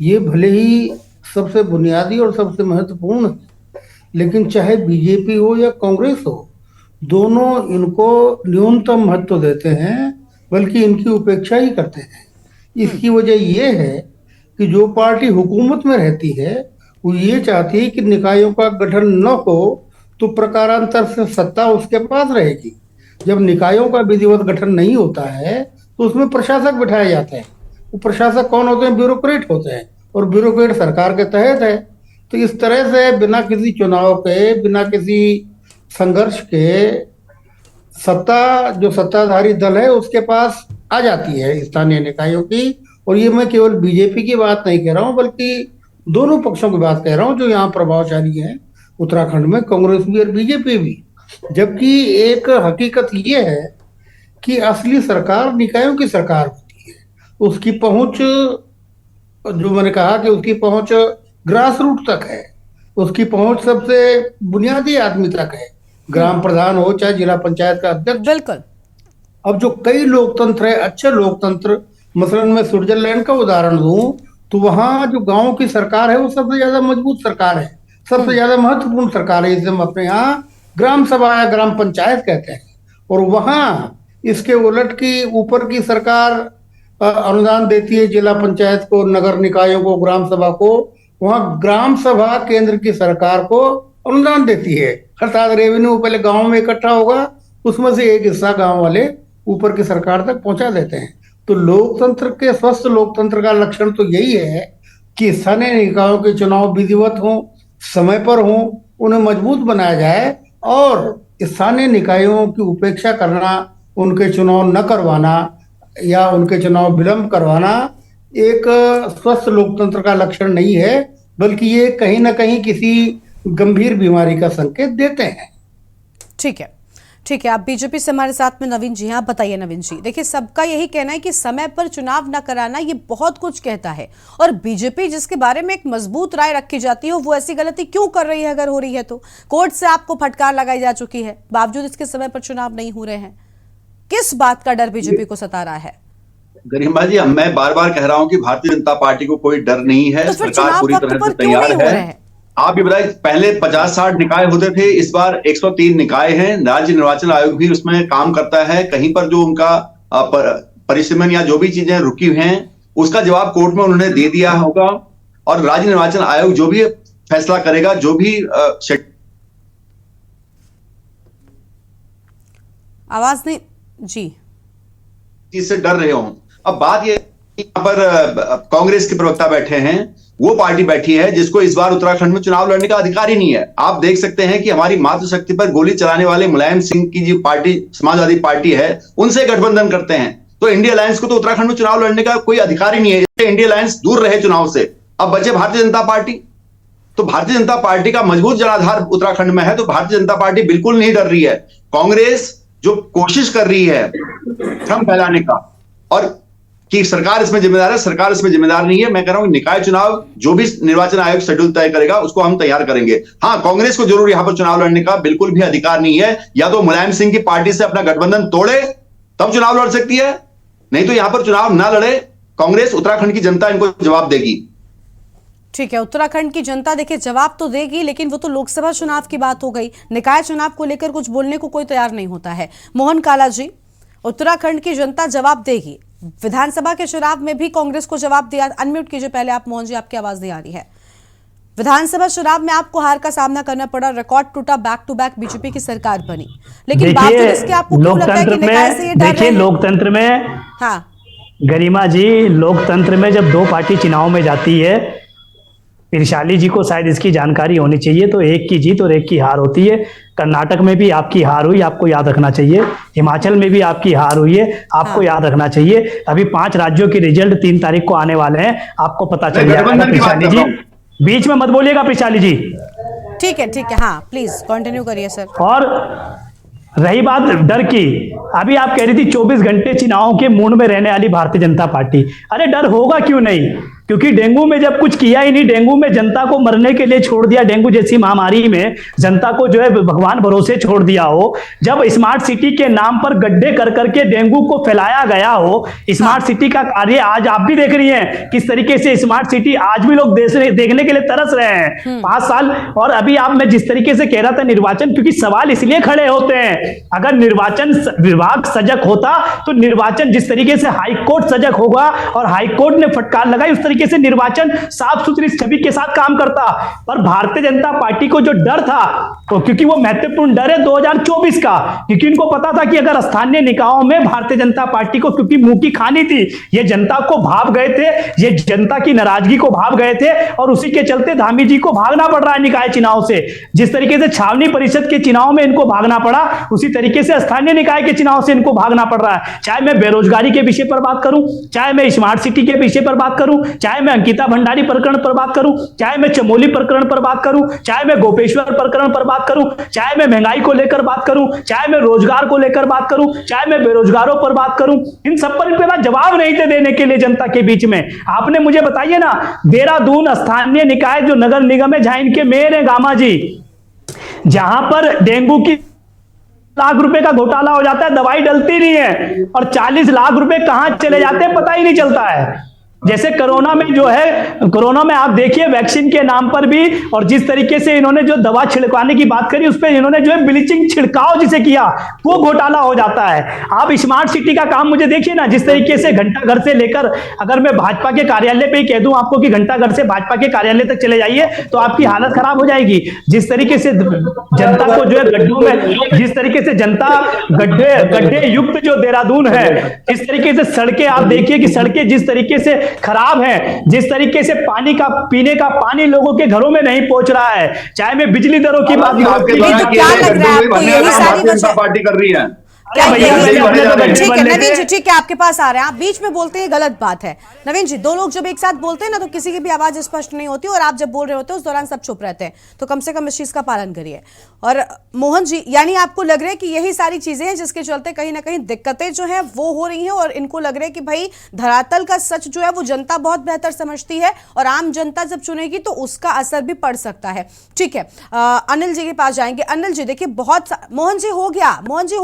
ये भले ही सबसे बुनियादी और सबसे महत्वपूर्ण है, लेकिन चाहे बीजेपी हो या कांग्रेस हो, दोनों इनको न्यूनतम महत्व देते हैं, बल्कि इनकी उपेक्षा ही करते हैं। इसकी वजह ये है कि जो पार्टी हुकूमत में रहती है वो ये चाहती है कि निकायों का गठन न हो तो प्रकारांतर से सत्ता उसके पास रहेगी। जब निकायों का विधिवत गठन नहीं होता है तो उसमें प्रशासक बिठाए जाते हैं। वो प्रशासक कौन होते हैं? ब्यूरोक्रेट होते हैं, और ब्यूरोक्रेट सरकार के तहत है। तो इस तरह से बिना किसी चुनाव के, बिना किसी संघर्ष के, सत्ता जो सत्ताधारी दल है उसके पास आ जाती है स्थानीय निकायों की। और ये मैं केवल बीजेपी की बात नहीं कह रहा हूँ, बल्कि दोनों पक्षों की बात कह रहा हूँ जो यहाँ प्रभावशाली है उत्तराखंड में, कांग्रेस भी और बीजेपी भी। जबकि एक हकीकत ये है कि असली सरकार निकायों की सरकार होती है। उसकी पहुंच, जो मैंने कहा कि उसकी पहुंच ग्रास रूट तक है, उसकी पहुंच सबसे बुनियादी आदमी तक है, ग्राम प्रधान हो चाहे जिला पंचायत का अध्यक्ष। बिल्कुल। अब जो कई लोकतंत्र है, अच्छे लोकतंत्र, मसलन मैं स्विट्जरलैंड का उदाहरण दूं तो वहां जो गांव की सरकार है वो सबसे ज्यादा मजबूत सरकार है, सबसे ज्यादा महत्वपूर्ण सरकार है। इसे हम अपने यहाँ ग्राम सभा या ग्राम पंचायत कहते हैं। और वहां इसके उलट की ऊपर की सरकार अनुदान देती है जिला पंचायत को, नगर निकायों को, ग्राम सभा को। वहां ग्राम सभा केंद्र की सरकार को अनुदान देती है, अर्थात रेवेन्यू पहले गांव में इकट्ठा होगा, उसमें से एक हिस्सा गांव वाले ऊपर की सरकार तक पहुंचा देते हैं। तो लोकतंत्र के, स्वस्थ लोकतंत्र का लक्षण तो यही है कि स्थानीय निकायों के चुनाव विधिवत हों, समय पर हों, उन्हें मजबूत बनाया जाए और स्थानीय निकायों की उपेक्षा करना, उनके चुनाव न करवाना या उनके चुनाव विलंब करवाना एक स्वस्थ लोकतंत्र का लक्षण नहीं है, बल्कि ये कहीं ना कहीं किसी गंभीर बीमारी का संकेत देते हैं। ठीक है, ठीक है। आप बीजेपी से हमारे साथ में नवीन जी हैं, आप बताइए नवीन जी। देखिए, सबका यही कहना है कि समय पर चुनाव न कराना ये बहुत कुछ कहता है, और बीजेपी जिसके बारे में एक मजबूत राय रखी जाती है वो ऐसी गलती क्यों कर रही है? अगर हो रही है तो कोर्ट से आपको फटकार लगाई जा चुकी है, बावजूद इसके समय पर चुनाव नहीं हो रहे हैं। किस बात का डर बीजेपी को सता रहा है? गरिमा जी, मैं बार बार कह रहा हूं कि भारतीय जनता पार्टी को कोई डर नहीं है, तो सरकार पूरी तरह से तैयार है। आप ये बताइए, पहले 50-60 निकाय होते थे, इस बार 103 निकाय हैं। राज्य निर्वाचन आयोग भी उसमें काम करता है। कहीं पर जो उनका परिसीमन या जो भी चीजें रुकी हुई हैं उसका जवाब कोर्ट में उन्होंने दे दिया होगा, और राज्य निर्वाचन आयोग जो भी फैसला करेगा, जो भी आवाज नहीं जी, इससे डर रहे हो। अब बात ये, यहाँ पर कांग्रेस के प्रवक्ता बैठे हैं, वो पार्टी बैठी है जिसको इस बार उत्तराखंड में चुनाव लड़ने का अधिकार ही नहीं है। आप देख सकते हैं कि हमारी मातृशक्ति पर गोली चलाने वाले मुलायम सिंह की जो पार्टी समाजवादी पार्टी है, उनसे गठबंधन करते हैं। तो इंडिया अलायंस को तो उत्तराखंड में चुनाव लड़ने का कोई अधिकार ही नहीं है। इसलिए इंडिया अलायंस दूर रहे चुनाव से। अब बचे भारतीय जनता पार्टी, तो भारतीय जनता पार्टी का मजबूत जनाधार उत्तराखंड में है, तो भारतीय जनता पार्टी बिल्कुल नहीं डर रही है। कांग्रेस जो कोशिश कर रही है भ्रम फैलाने का, और कि सरकार इसमें जिम्मेदार है, सरकार इसमें जिम्मेदार नहीं है। मैं कह रहा हूं निकाय चुनाव जो भी निर्वाचन आयोग शेड्यूल तय करेगा उसको हम तैयार करेंगे। हाँ, कांग्रेस को जरूर यहां पर चुनाव लड़ने का बिल्कुल भी अधिकार नहीं है। या तो मुलायम सिंह की पार्टी से अपना गठबंधन तोड़े तब चुनाव लड़ सकती है, नहीं तो यहां पर चुनाव ना लड़े। कांग्रेस, उत्तराखंड की जनता इनको जवाब देगी। ठीक है, उत्तराखंड की जनता देखिए जवाब तो देगी, लेकिन वो तो लोकसभा चुनाव की बात हो गई। निकाय चुनाव को लेकर कुछ बोलने को कोई तैयार नहीं होता है। मोहन काला जी, उत्तराखंड की जनता जवाब देगी। विधानसभा के चुनाव में भी कांग्रेस को जवाब दिया। अनम्यूट कीजिए पहले आप मोहन जी, आपकी आवाज नहीं आ रही है। विधानसभा चुनाव में आपको हार का सामना करना पड़ा, रिकॉर्ड टूटा, बैक टू बैक बीजेपी की सरकार बनी, लेकिन बावजूद इसके आपको क्यों लगता है कि निकाय से ये डर देखिए लोकतंत्र में, हाँ गरिमा जी, लोकतंत्र में जब दो पार्टी चुनाव में जाती है, इरशाली जी को शायद इसकी जानकारी होनी चाहिए, तो एक की जीत और एक की हार होती है। कर्नाटक में भी आपकी हार हुई, आपको याद रखना चाहिए। हिमाचल में भी आपकी हार हुई है, आपको याद रखना चाहिए। अभी 5 राज्यों के रिजल्ट 3 तारीख को आने वाले हैं, आपको पता चल जाएगा। पिशाली जी बीच में मत बोलिएगा, पिशाली जी। ठीक है, हाँ प्लीज कंटिन्यू करिए सर। और रही बात डर की, अभी आप कह रही थी 24 घंटे चुनाव के मूड में रहने वाली भारतीय जनता पार्टी। अरे डर होगा क्यों नहीं, क्योंकि डेंगू में जब कुछ किया ही नहीं, डेंगू में जनता को मरने के लिए छोड़ दिया, डेंगू जैसी महामारी में जनता को जो है भगवान भरोसे छोड़ दिया हो, जब स्मार्ट सिटी के नाम पर गड्ढे कर करके डेंगू को फैलाया गया हो, स्मार्ट सिटी का कार्य आज आप भी देख रही हैं किस तरीके से स्मार्ट सिटी आज भी लोग देखने के लिए तरस रहे हैं 5 साल। और अभी आप, मैं जिस तरीके से कह रहा था निर्वाचन, क्योंकि सवाल इसलिए खड़े होते हैं, अगर निर्वाचन विभाग सजग होता तो निर्वाचन जिस तरीके से हाईकोर्ट सजग होगा और हाईकोर्ट ने फटकार लगाई, उस तरीके से निर्वाचन साफ सुथरी छवि के साथ काम करता। पर भारतीय जनता पार्टी को जो डर था, तो क्योंकि वो महत्वपूर्ण डर है 2024 का, क्योंकि उनको पता था कि अगर स्थानीय निकायों में भारतीय जनता पार्टी को क्योंकि मुंह की खानी थी, ये जनता को भाव गए थे, ये जनता की नाराजगी को भाव गए थे, और उसी के चलते धामी जी को भागना पड़ रहा है निकाय चुनाव से। जिस तरीके से छावनी परिषद के चुनाव में इनको भागना पड़ा, उसी तरीके से स्थानीय निकाय के चुनाव से इनको भागना पड़ रहा है। चाहे मैं बेरोजगारी के विषय पर बात करूं, चाहे मैं स्मार्ट सिटी के विषय पर बात करूं, चाहे मैं अंकिता भंडारी प्रकरण पर बात करूं, चाहे मैं चमोली प्रकरण पर बात करूं, चाहे मैं गोपेश्वर प्रकरण पर बात करूं, चाहे मैं महंगाई को लेकर बात करूं, चाहे मैं रोजगार को लेकर बात करूं, चाहे मैं बेरोजगारों पर बात करूं, इन सब पर इनके पास जवाब नहीं थे देने के लिए जनता के बीच में। आपने मुझे बताइए ना, देहरादून स्थानीय निकाय जो नगर निगम है, जहां इनके मेयर है गामा जी, जहां पर डेंगू की लाख रुपए का घोटाला हो जाता है, दवाई डलती नहीं है, और 40 लाख रुपए कहां चले जाते हैं पता ही नहीं चलता है। जैसे कोरोना में जो है, कोरोना में आप देखिए वैक्सीन के नाम पर भी, और जिस तरीके से इन्होंने जो दवा छिड़काने की बात करी, उस पर इन्होंने जो है ब्लीचिंग छिड़काव जिसे किया, वो घोटाला हो जाता है। आप स्मार्ट सिटी का काम मुझे देखिए ना, जिस तरीके से घंटा घर से लेकर, अगर मैं भाजपा के कार्यालय पे ही कह दूं आपको कि घंटा घर से भाजपा के कार्यालय तक चले जाइए तो आपकी हालत खराब हो जाएगी। जिस तरीके से जनता को जो है गड्ढों में, जिस तरीके से जनता गड्ढे युक्त जो देहरादून है, जिस तरीके से सड़कें आप देखिए कि सड़कें जिस तरीके से खराब है, जिस तरीके से पानी का, पीने का पानी लोगों के घरों में नहीं पहुंच रहा है, चाहे मैं बिजली दरों की बात करूं, पार्टी कर रही है। ठीक है नवीन जी, ठीक है, आपके पास आ रहे हैं, आप बीच में बोलते हैं, गलत बात है। नवीन जी, 2 लोग जब एक साथ बोलते हैं ना, तो किसी की भी आवाज स्पष्ट नहीं होती, और आप जब बोल रहे होते हैं उस दौरान सब चुप रहते हैं, तो कम से कम इस चीज का पालन करिए। और मोहन जी, यानी आपको लग रहा है कि यही सारी चीजें हैं जिसके चलते कहीं ना कहीं दिक्कतें जो है वो हो रही हैं, और इनको लग रहा है कि भाई धरातल का सच जो है वो जनता बहुत बेहतर समझती है, और आम जनता जब चुनेगी तो उसका असर भी पड़ सकता है। ठीक है, अनिल जी के पास जाएंगे। अनिल जी देखिए, मोहन जी हो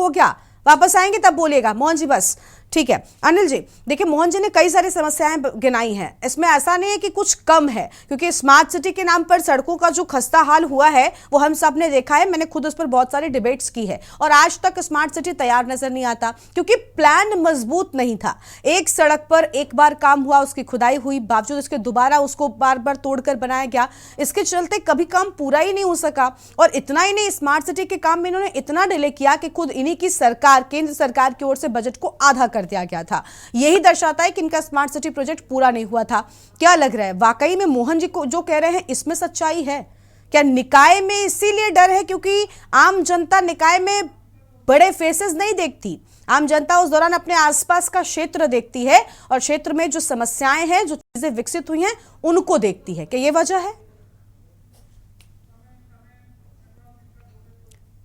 गया, वापस आएंगे तब बोलिएगा मोहन जी, बस ठीक है। अनिल जी देखिए, मोहन जी ने कई सारी समस्याएं गिनाई हैं, इसमें ऐसा नहीं है कि कुछ कम है, क्योंकि स्मार्ट सिटी के नाम पर सड़कों का जो खस्ता हाल हुआ है वो हम सब ने देखा है, मैंने खुद उस पर बहुत सारी डिबेट्स की है, और आज तक स्मार्ट सिटी तैयार नजर नहीं आता, क्योंकि प्लान मजबूत नहीं था। एक सड़क पर एक बार काम हुआ, उसकी खुदाई हुई, बावजूद इसके दोबारा उसको बार बार तोड़कर बनाया गया, इसके चलते कभी काम पूरा ही नहीं हो सका। और इतना ही नहीं, स्मार्ट सिटी के काम में इन्होंने इतना डिले किया कि खुद इन्हीं की सरकार, केंद्र सरकार की ओर से बजट को आधा कर दिया गया था। यही दर्शाता है कि इनका स्मार्ट सिटी प्रोजेक्ट पूरा नहीं हुआ था। क्या लग रहा है, वाकई में मोहन जी को जो कह रहे हैं इसमें सच्चाई है? क्या निकाय में इसीलिए डर है क्योंकि आम जनता निकाय में बड़े फेसेस नहीं देखती, आम जनता उस दौरान अपने आसपास का क्षेत्र देखती है, और क्षेत्र में जो समस्याएं हैं, जो चीजें विकसित हुई हैं, उनको देखती है? क्या ये वजह है?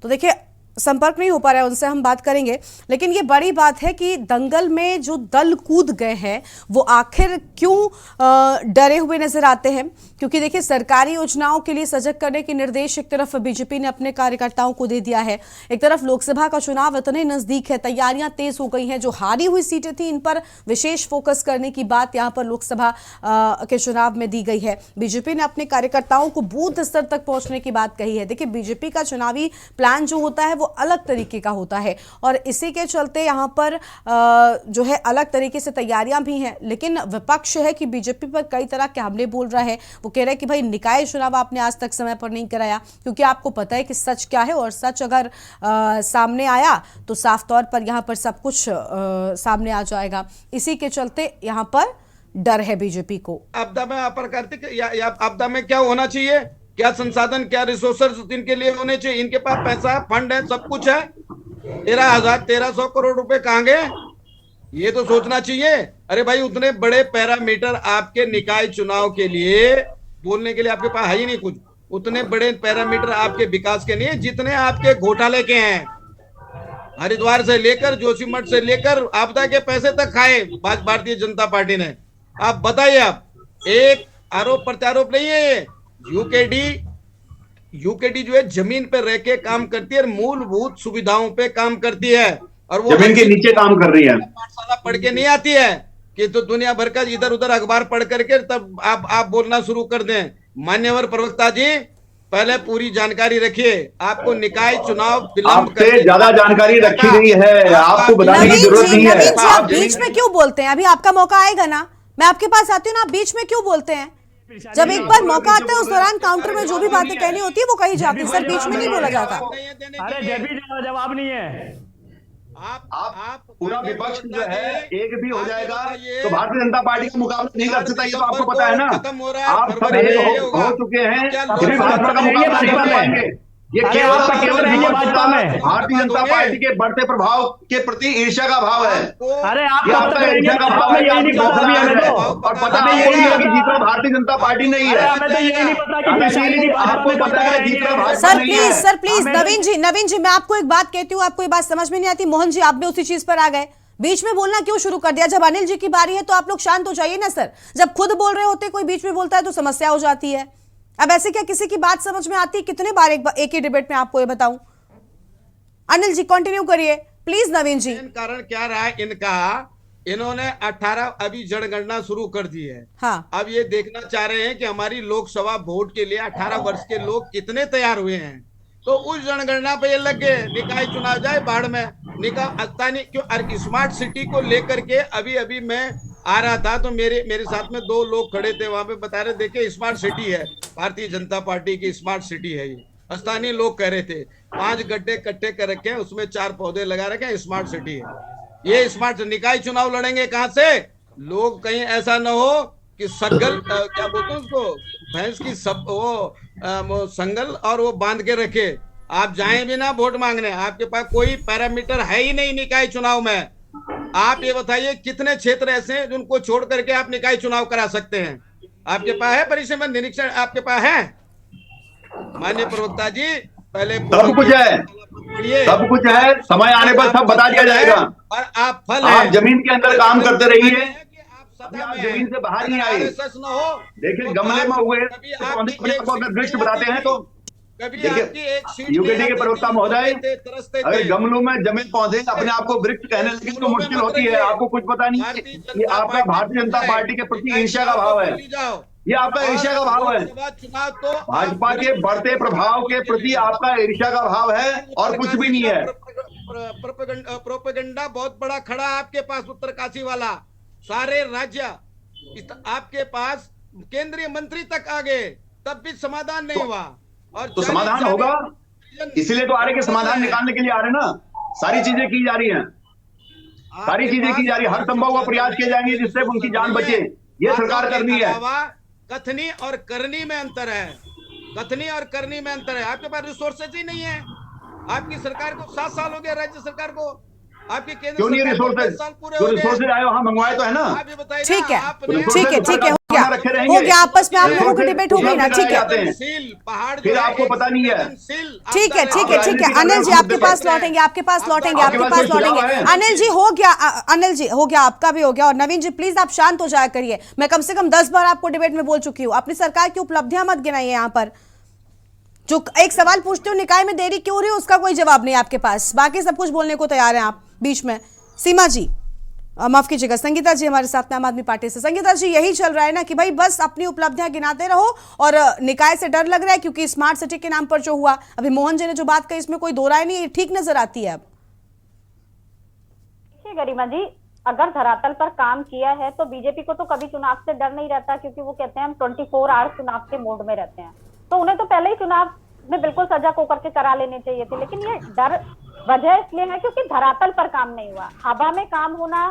तो देखिए, संपर्क नहीं हो पा रहा है उनसे, हम बात करेंगे, लेकिन ये बड़ी बात है कि दंगल में जो दल कूद गए हैं वो आखिर क्यों डरे हुए नजर आते हैं? क्योंकि देखिए, सरकारी योजनाओं के लिए सजग करने के निर्देश एक तरफ बीजेपी ने अपने कार्यकर्ताओं को दे दिया है, एक तरफ लोकसभा का चुनाव इतने नजदीक है, तैयारियां तेज हो गई हैं, जो हारी हुई सीटें थी इन पर विशेष फोकस करने की बात यहां पर लोकसभा के चुनाव में दी गई है। बीजेपी ने अपने कार्यकर्ताओं को बूथ स्तर तक पहुंचने की बात कही है। देखिए, बीजेपी का चुनावी प्लान जो होता है वो अलग तरीके का होता है और इसी के चलते यहाँ पर जो है अलग तरीके से तैयारियां भी हैं। लेकिन विपक्ष है कि बीजेपी पर कई तरह के हमले बोल रहा है। वो कह रहा है कि भाई निकाय चुनाव आपने आज तक समय पर नहीं कराया, क्योंकि आपको पता है कि सच क्या है, और सच अगर सामने आया तो साफ तौर पर यहाँ पर सब कुछ सामने आ जाएगा। इसी के चलते यहाँ पर डर है बीजेपी को। आपदा में अप्रकाशित या आपदा में क्या होना चाहिए, क्या संसाधन, क्या रिसोर्सेज इनके लिए होने चाहिए। इनके पास पैसा, फंड है, सब कुछ है। 1300 करोड़ रुपए कहाँ गए, ये तो सोचना चाहिए। अरे भाई, उतने बड़े पैरामीटर आपके निकाय चुनाव के लिए बोलने के लिए आपके पास है ही नहीं कुछ। उतने बड़े पैरामीटर आपके विकास के नहीं, जितने आपके घोटाले के हैं। हरिद्वार से लेकर, जोशीमठ से लेकर, आपदा के पैसे तक खाए भारतीय जनता पार्टी ने। आप बताइए, आप एक आरोप प्रत्यारोप नहीं है ये। यूकेडी जो है जमीन पे रह के काम करती है, मूलभूत सुविधाओं पे काम करती है, और वो जमीन के नीचे काम कर रही है। पाठशाला पढ़ के नहीं आती है कि तो दुनिया भर का इधर उधर अखबार पढ़ करके तब आप बोलना शुरू कर दें। मान्यवर प्रवक्ता जी, पहले पूरी जानकारी रखिए। आपको निकाय चुनाव आपसे ज्यादा जानकारी रखी गई है, आपको बताने की जरूरत नहीं है। नवीन जी, आप बीच में क्यों बोलते हैं? अभी आपका मौका आएगा ना, मैं आपके पास आती हूँ ना, आप बीच में क्यों बोलते हैं? जब एक बार मौका आता है उस दौरान काउंटर में जो भी बातें कहनी होती है वो कही जाती है। सर, बीच में नहीं बोला जाता। अरे जवाब नहीं है। आप पूरा विपक्ष जो है एक भी हो जाएगा तो भारतीय जनता पार्टी का मुकाबला नहीं कर सकता, ये तो आपको पता है ना। आप सब एक हो चुके हैं, फिर भी भाजपा का मुकाबला नहीं कर पाएंगे। ये केवल भाजपा में भारतीय जनता पार्टी के बढ़ते प्रभाव के प्रति ईर्ष्या का भाव है। अरे आप आपका ईर्ष्या का भाव है, और पता नहीं है कि जीतना भारतीय जनता पार्टी नहीं है। आपको पता है जीतना भाजपा नहीं है। सर प्लीज नवीन जी, मैं आपको एक बात कहती हूँ, आपको ये बात समझ में नहीं आती। मोहन जी, आप भी उसी चीज पर आ गए, बीच में बोलना क्यों शुरू कर दिया? जब अनिल जी की बारी है तो आप लोग शांत हो जाइए ना सर। जब खुद बोल रहे होते कोई बीच में बोलता है तो समस्या हो जाती है। अब ऐसे क्या किसी की बात समझ में आती? कितने बार एक ही डिबेट में आपको ये बताऊं? अनिल जी कंटिन्यू करिए प्लीज। नवीन जी, कारण क्या रहा है इनका? इन्होंने 18 अभी जनगणना शुरू कर दी है। हाँ। अब ये देखना चाह रहे हैं कि हमारी लोकसभा वोट के लिए 18 वर्ष के लोग कितने तैयार हुए हैं, तो उस जनगणना पे ये लग गए। निकाय चुनाव जाए बाढ़ में, निकाय क्यों स्मार्ट सिटी को लेकर के अभी मैं आ रहा था तो मेरे साथ में 2 लोग खड़े थे वहां पे, बता रहे देखिए स्मार्ट सिटी है, भारतीय जनता पार्टी की स्मार्ट सिटी है ये। स्थानीय लोग कह रहे थे 5 गड्ढे इकट्ठे कर रखे हैं, उसमें 4 पौधे लगा रखे हैं, स्मार्ट सिटी है ये। स्मार्ट निकाय चुनाव लड़ेंगे कहां से? लोग कहीं ऐसा न हो कि संगल क्या बोलते हैं उसको, भैंस की सब वो संगल और वो बांध के रखे। आप जाएं भी ना वोट मांगने, आपके पास कोई पैरामीटर है ही नहीं निकाय चुनाव में। आप ये बताइए कितने क्षेत्र ऐसे हैं जिनको छोड़ करके आप निकाय चुनाव करा सकते हैं? आपके पास है परिसीमन निरीक्षण? आपके पास है? माननीय प्रवक्ता जी, पहले सब कुछ है, सब कुछ है, समय आने पर सब बता दिया जाएगा। और आप जमीन के अंदर काम करते रहिए, आप जमीन से बाहर नहीं आए। देखिए गमले में हुए वृक्ष बताते हैं तो यूकेडी के प्रवक्ता महोदय, अगर गमलों में जमे पौधे अपने आप को वृक्ष कहने लगे तो मुश्किल होती है। आपको कुछ पता नहीं है, ये आपका भारतीय जनता पार्टी के प्रति ईर्ष्या का भाव है, ये आपका ईर्ष्या का भाव है। भाजपा के बढ़ते प्रभाव के प्रति आपका ईर्ष्या का भाव है और कुछ भी नहीं है। प्रोपेगेंडा बहुत बड़ा खड़ा आपके पास, उत्तरकाशी वाला, सारे राज्य आपके पास केंद्रीय मंत्री तक आ गए, तब भी समाधान नहीं हुआ। और तो समाधान होगा, इसीलिए तो आ रहे कि समाधान निकालने के लिए आ रहे ना। सारी चीजें की जा रही हैं, सारी चीजें की जा रही है, हर संभव का प्रयास किए जाएंगे जिससे उनकी जान बचे। ये सरकार करनी है। कथनी और करनी में अंतर है, कथनी और करनी में अंतर है। आपके पास रिसोर्सेज ही नहीं है। आपकी सरकार को 7 साल हो गया, राज्य सरकार को, आपके केंद्र क्यों नहीं रिसोर्सेज? जो रिसोर्सेज आए वहां मंगवाए तो है ना। ठीक है हो गया आपस में आप लोगों की डिबेट हो गई ना। ठीक है, फिर आपको पता नहीं है। ठीक है अनिल जी आपके पास लौटेंगे, आपके पास लौटेंगे। अनिल जी हो गया, अनिल जी हो गया, आपका भी हो गया। और नवीन जी प्लीज आप शांत हो जाया करिए। मैं कम से कम 10 बार आपको डिबेट में बोल चुकी हूँ, अपनी सरकार की उपलब्धियां मत गिनाइए। यहाँ पर जो एक सवाल पूछते हो निकाय में देरी क्यों रही, उसका कोई जवाब नहीं आपके पास, बाकी सब कुछ बोलने को तैयार है आप बीच में। सीमा जी माफ कीजिएगा, संगीता जी हमारे साथ में आम आदमी पार्टी से। संगीता जी, यही चल रहा है ना कि भाई बस अपनी उपलब्धियां गिनाते रहो और निकाय से डर लग रहा है क्योंकि स्मार्ट सिटी के नाम पर जो हुआ, अभी मोहन जी ने जो बात कही इसमें कोई दो राय नहीं, ठीक नजर आती है। अब गरिमा जी, अगर धरातल पर काम किया है तो बीजेपी को तो कभी चुनाव से डर नहीं रहता, क्योंकि वो कहते हैं हम 24 आवर्स चुनाव के मोड में रहते हैं, तो उन्हें तो पहले ही चुनाव में बिल्कुल सजग होकर के करा लेने चाहिए थे। लेकिन ये डर वजह इसलिए है क्योंकि धरातल पर काम नहीं हुआ। हवा में काम होना,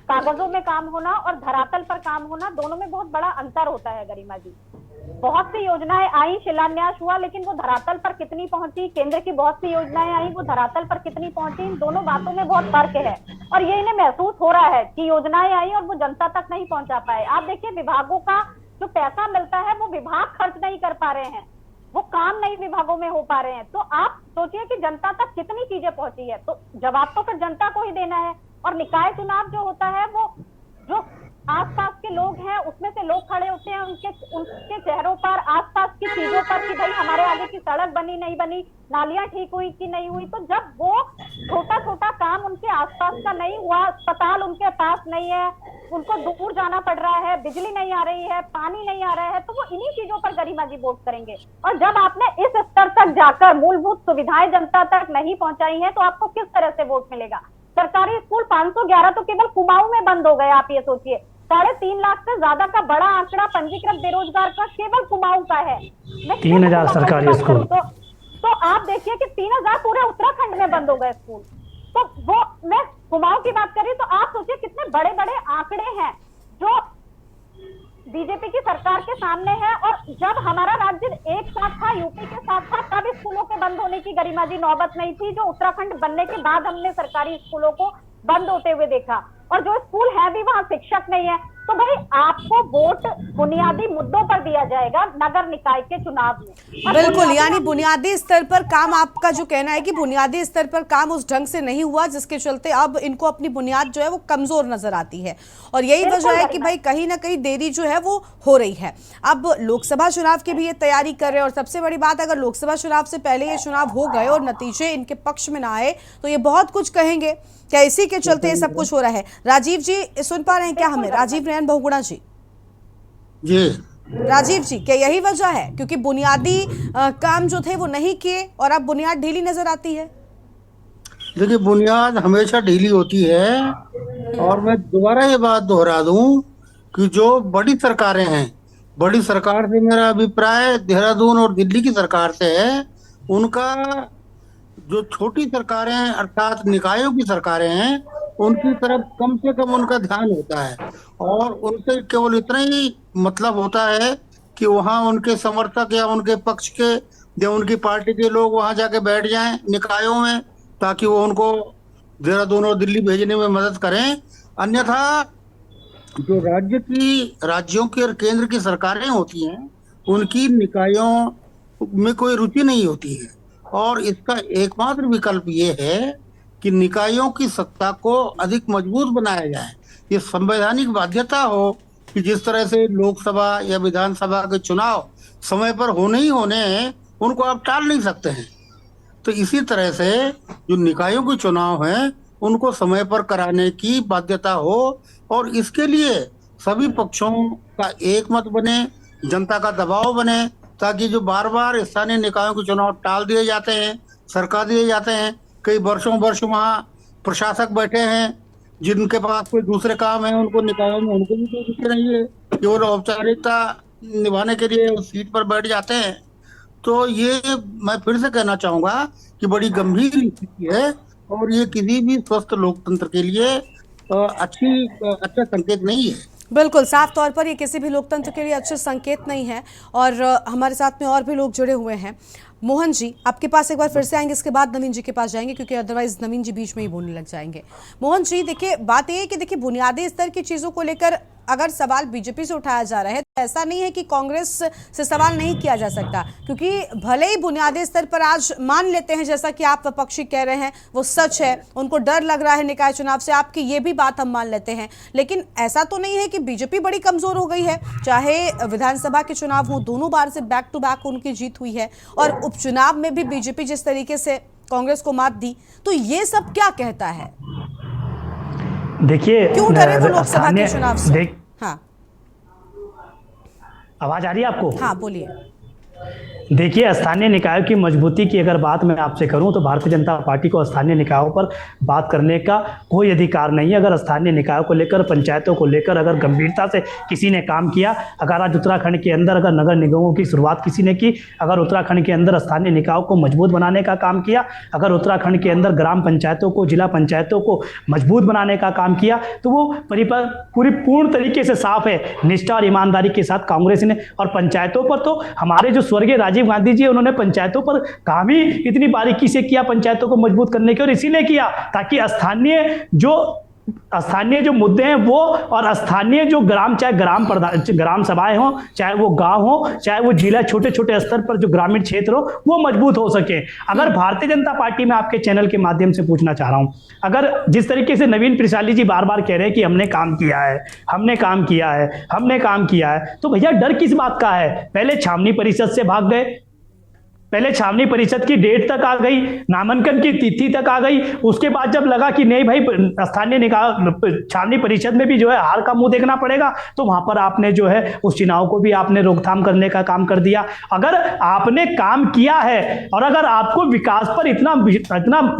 कागजों में काम होना और धरातल पर काम होना, दोनों में बहुत बड़ा अंतर होता है गरिमा जी। बहुत सी योजनाएं आई, शिलान्यास हुआ, लेकिन वो धरातल पर कितनी पहुंची, केंद्र की बहुत सी योजनाएं आई, वो धरातल पर कितनी पहुंची, इन दोनों बातों में बहुत फर्क है। और ये इन्हें महसूस हो रहा है कि योजनाएं आई और वो जनता तक नहीं पहुंचा पाए। आप देखिए, विभागों का जो पैसा मिलता है वो विभाग खर्च नहीं कर पा रहे हैं, वो काम नहीं विभागों में हो पा रहे हैं। तो आप सोचिए कि जनता तक कितनी चीजें पहुंची है, तो जवाब तो फिर जनता को ही देना है। और निकाय चुनाव जो होता है वो जो आसपास के लोग हैं उसमें से लोग खड़े होते हैं, उनके चेहरों पर, आसपास की चीजों पर कि भाई हमारे आगे की सड़क बनी नहीं बनी, नालियां ठीक हुई कि नहीं हुई। तो जब वो छोटा छोटा काम उनके आसपास का नहीं हुआ, अस्पताल उनके पास नहीं है, उनको दूर जाना पड़ रहा है, बिजली नहीं आ रही है, पानी नहीं आ रहा है, तो वो इन्हीं चीजों पर गरिमा जी वोट करेंगे। और जब आपने इस स्तर तक जाकर मूलभूत सुविधाएं जनता तक नहीं पहुंचाई है तो आपको किस तरह से वोट मिलेगा। सरकारी स्कूल 511 तो केवल कुमाऊं में बंद हो गए। आप ये सोचिए, 3.5 लाख से ज्यादा का बड़ा आंकड़ा पंजीकृत बेरोजगार का केवल कुमाऊं का है। 3000 सरकारी स्कूल, तो आप देखिए कि 3000 पूरे उत्तराखंड में बंद हो गए स्कूल। तो वो मैं कुमाऊं की बात करी तो आप सोचिए कितने बड़े बड़े आंकड़े हैं जो बीजेपी की सरकार के सामने है। और जब हमारा राज्य एक साथ था, यूपी के साथ था, तब स्कूलों के बंद होने की गरिमा जी नौबत नहीं थी। जो उत्तराखंड बनने के बाद हमने सरकारी स्कूलों को बंद होते हुए देखा, और जो स्कूल है भी वहां शिक्षक नहीं है। तो भाई आपको वोट बुनियादी मुद्दों पर दिया जाएगा नगर निकाय के चुनाव में। बिल्कुल, यानी बुनियादी स्तर पर काम, आपका जो कहना है कि बुनियादी स्तर पर काम उस ढंग से नहीं हुआ जिसके चलते अब इनको अपनी बुनियाद जो है वो कमजोर नजर आती है, और यही वजह है कि भाई कहीं ना कहीं देरी जो है वो हो रही है। अब लोकसभा चुनाव की भी ये तैयारी कर रहे हैं, और सबसे बड़ी बात, अगर लोकसभा चुनाव से पहले ये चुनाव हो गए और नतीजे इनके पक्ष में ना आए तो ये बहुत कुछ कहेंगे। क्या इसी के चलते ये सब कुछ हो रहा है? राजीव जी सुन पा रहे हैं क्या हमें? राजीव नयन बहुगुणा जी। राजीव जी, क्या यही वजह है क्योंकि बुनियादी काम जो थे वो नहीं किए और अब बुनियाद ढीली नजर आती है? देखिए, बुनियाद हमेशा ढीली होती है, और मैं दोबारा ये बात दोहरा दूं कि जो बड़ी सरकारें हैं, बड़ी सरकार से मेरा अभिप्राय देहरादून और दिल्ली की सरकार से है, उनका जो छोटी सरकारें हैं अर्थात निकायों की सरकारें हैं उनकी तरफ कम से कम उनका ध्यान होता है, और उनसे केवल इतना ही मतलब होता है कि वहाँ उनके समर्थक या उनके पक्ष के या उनकी पार्टी के लोग वहाँ जाके बैठ जाएं निकायों में, ताकि वो उनको देहरादून और दिल्ली भेजने में मदद करें। अन्यथा जो राज्यों की और केंद्र की सरकारें होती हैं उनकी निकायों में कोई रुचि नहीं होती है, और इसका एकमात्र विकल्प ये है कि निकायों की सत्ता को अधिक मजबूत बनाया जाए। ये संवैधानिक बाध्यता हो कि जिस तरह से लोकसभा या विधानसभा के चुनाव समय पर होने ही होने हैं, उनको आप टाल नहीं सकते हैं। तो इसी तरह से जो निकायों के चुनाव हैं उनको समय पर कराने की बाध्यता हो, और इसके लिए सभी पक्षों का एक मत बने, जनता का दबाव बने, ताकि जो बार बार स्थानीय निकायों के चुनाव टाल दिए जाते हैं, सरका दिए जाते हैं, कई वर्षों वर्ष वहाँ प्रशासक बैठे हैं जिनके पास कोई दूसरे काम है, उनको निकायों में उनको भी कोई रुचि नहीं है, केवल औपचारिकता निभाने के लिए उस सीट पर बैठ जाते हैं। तो ये मैं फिर से कहना चाहूंगा कि बड़ी गंभीर स्थिति है, और ये किसी भी स्वस्थ लोकतंत्र के लिए अच्छा संकेत नहीं है। बिल्कुल, साफ तौर पर ये किसी भी लोकतंत्र के लिए अच्छे संकेत नहीं है। और हमारे साथ में और भी लोग जुड़े हुए हैं। मोहन जी, आपके पास एक बार फिर से आएंगे, इसके बाद नवीन जी के पास जाएंगे क्योंकि अदरवाइज नवीन जी बीच में ही बोलने लग जाएंगे। मोहन जी, देखिए बात ये है कि देखिए बुनियादी स्तर की चीज़ों को लेकर अगर सवाल बीजेपी से उठाया जा रहा है तो ऐसा नहीं है कि कांग्रेस से सवाल नहीं किया जा सकता, क्योंकि भले ही बुनियादी स्तर पर आज मान लेते हैं जैसा कि आप विपक्षी कह रहे हैं वो सच है, उनको डर लग रहा है निकाय चुनाव से, आपकी ये भी बात हम मान लेते हैं, लेकिन ऐसा तो नहीं है कि बीजेपी बड़ी कमजोर हो गई है। चाहे विधानसभा के चुनाव हो, दोनों बार से बैक टू बैक उनकी जीत हुई है, और उपचुनाव में भी बीजेपी जिस तरीके से कांग्रेस को मात दी, तो ये सब क्या कहता है? देखिए क्यों डरे वो लोकसभा के चुनाव से? हाँ, आवाज आ रही है आपको? हाँ बोलिए। देखिए, स्थानीय निकायों की मजबूती की अगर बात मैं आपसे करूं तो भारतीय जनता पार्टी को स्थानीय निकायों पर बात करने का कोई अधिकार नहीं है। अगर स्थानीय निकायों को लेकर, पंचायतों को लेकर अगर गंभीरता से किसी ने काम किया, अगर आज उत्तराखंड के अंदर अगर नगर निगमों की शुरुआत किसी ने की, अगर उत्तराखंड के अंदर स्थानीय निकायों को मजबूत बनाने का काम किया, अगर उत्तराखंड के अंदर ग्राम पंचायतों को, जिला पंचायतों को मजबूत बनाने का काम किया, तो वो पूरी पूर्ण तरीके से साफ है, निष्ठा और ईमानदारी के साथ कांग्रेस ने। और पंचायतों पर तो हमारे जो स्वर्गीय राजीव गांधी जी, उन्होंने पंचायतों पर काम ही इतनी बारीकी से किया, पंचायतों को मजबूत करने के, और इसीलिए किया ताकि स्थानीय जो मुद्दे हैं वो, और स्थानीय जो चाहे ग्राम सभाएं हो, चाहे वो गांव हो, चाहे वो जिला, छोटे छोटे स्तर पर जो ग्रामीण क्षेत्र हो, वो मजबूत हो सके। अगर भारतीय जनता पार्टी में आपके चैनल के माध्यम से पूछना चाह रहा हूं, अगर जिस तरीके से नवीन प्रसाली जी बार बार कह रहे हैं कि हमने काम किया है, हमने काम किया है, हमने काम किया है, तो भैया डर किस बात का है? पहले छावनी परिषद से भाग गए, पहले छावनी परिषद की डेट तक आ गई, नामांकन की तिथि तक आ गई, उसके बाद जब लगा कि नहीं भाई स्थानीय निकाय छावनी परिषद में भी जो है हार का मुंह देखना पड़ेगा, तो वहां पर आपने जो है उस चुनाव को भी आपने रोकथाम करने का काम कर दिया। अगर आपने काम किया है और अगर आपको विकास पर इतना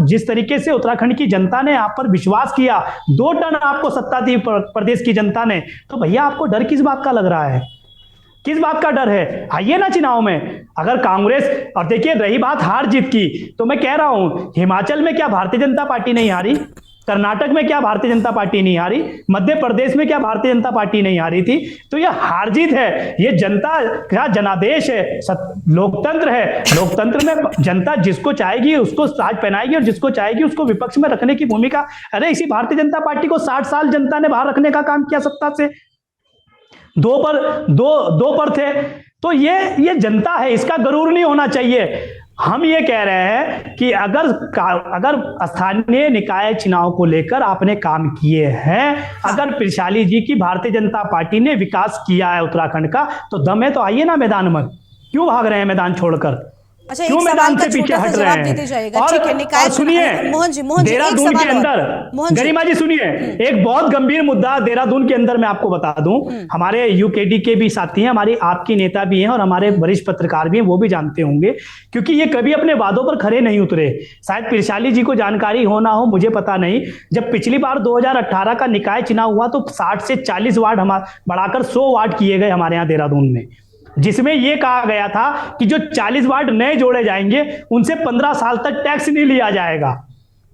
जिस तरीके से उत्तराखंड की जनता ने आप पर विश्वास किया, 2 टर्म आपको सत्ता दी प्रदेश की जनता ने, तो भैया आपको डर किस बात का लग रहा है? किस बात का डर है? आइए ना चुनाव में। अगर कांग्रेस, और देखिए रही बात हार जीत की, तो मैं कह रहा हूं हिमाचल में क्या भारतीय जनता पार्टी नहीं हारी? कर्नाटक में क्या भारतीय जनता पार्टी नहीं हारी? मध्य प्रदेश में क्या भारतीय जनता पार्टी नहीं हारी थी? तो यह हार जीत है, ये जनता क्या जनादेश है, लोकतंत्र है। लोकतंत्र में जनता जिसको चाहेगी उसको साज पहनाएगी और जिसको चाहेगी उसको विपक्ष में रखने की भूमिका। अरे इसी भारतीय जनता पार्टी को 60 साल जनता ने बाहर रखने का काम किया सत्ता से, दो पर थे। तो ये जनता है, इसका गरूर नहीं होना चाहिए। हम ये कह रहे हैं कि अगर स्थानीय निकाय चुनाव को लेकर आपने काम किए हैं, अगर प्रसाली जी की भारतीय जनता पार्टी ने विकास किया है उत्तराखंड का, तो दम है तो आइए ना मैदान में। क्यों भाग रहे हैं मैदान छोड़कर? अच्छा, क्यों मैदान से पीछे हट रहे हैं? और सुनिए, देहरादून के अंदर, गरिमा जी सुनिए, एक बहुत गंभीर मुद्दा देहरादून के अंदर मैं आपको बता दूं, हमारे यूकेडी के भी साथी हैं, हमारी आपकी नेता भी हैं और हमारे वरिष्ठ पत्रकार भी हैं, वो भी जानते होंगे, क्योंकि ये कभी अपने वादों पर खरे नहीं उतरे। शायद प्रसाली जी को जानकारी हो ना हो, मुझे पता नहीं। जब पिछली बार 2018 का निकाय चुनाव हुआ तो 60 से 40 वार्ड बढ़ाकर 100 वार्ड किए गए हमारे यहाँ देहरादून में, जिसमें यह कहा गया था कि जो 40 वार्ड नए जोड़े जाएंगे उनसे 15 साल तक टैक्स नहीं लिया जाएगा।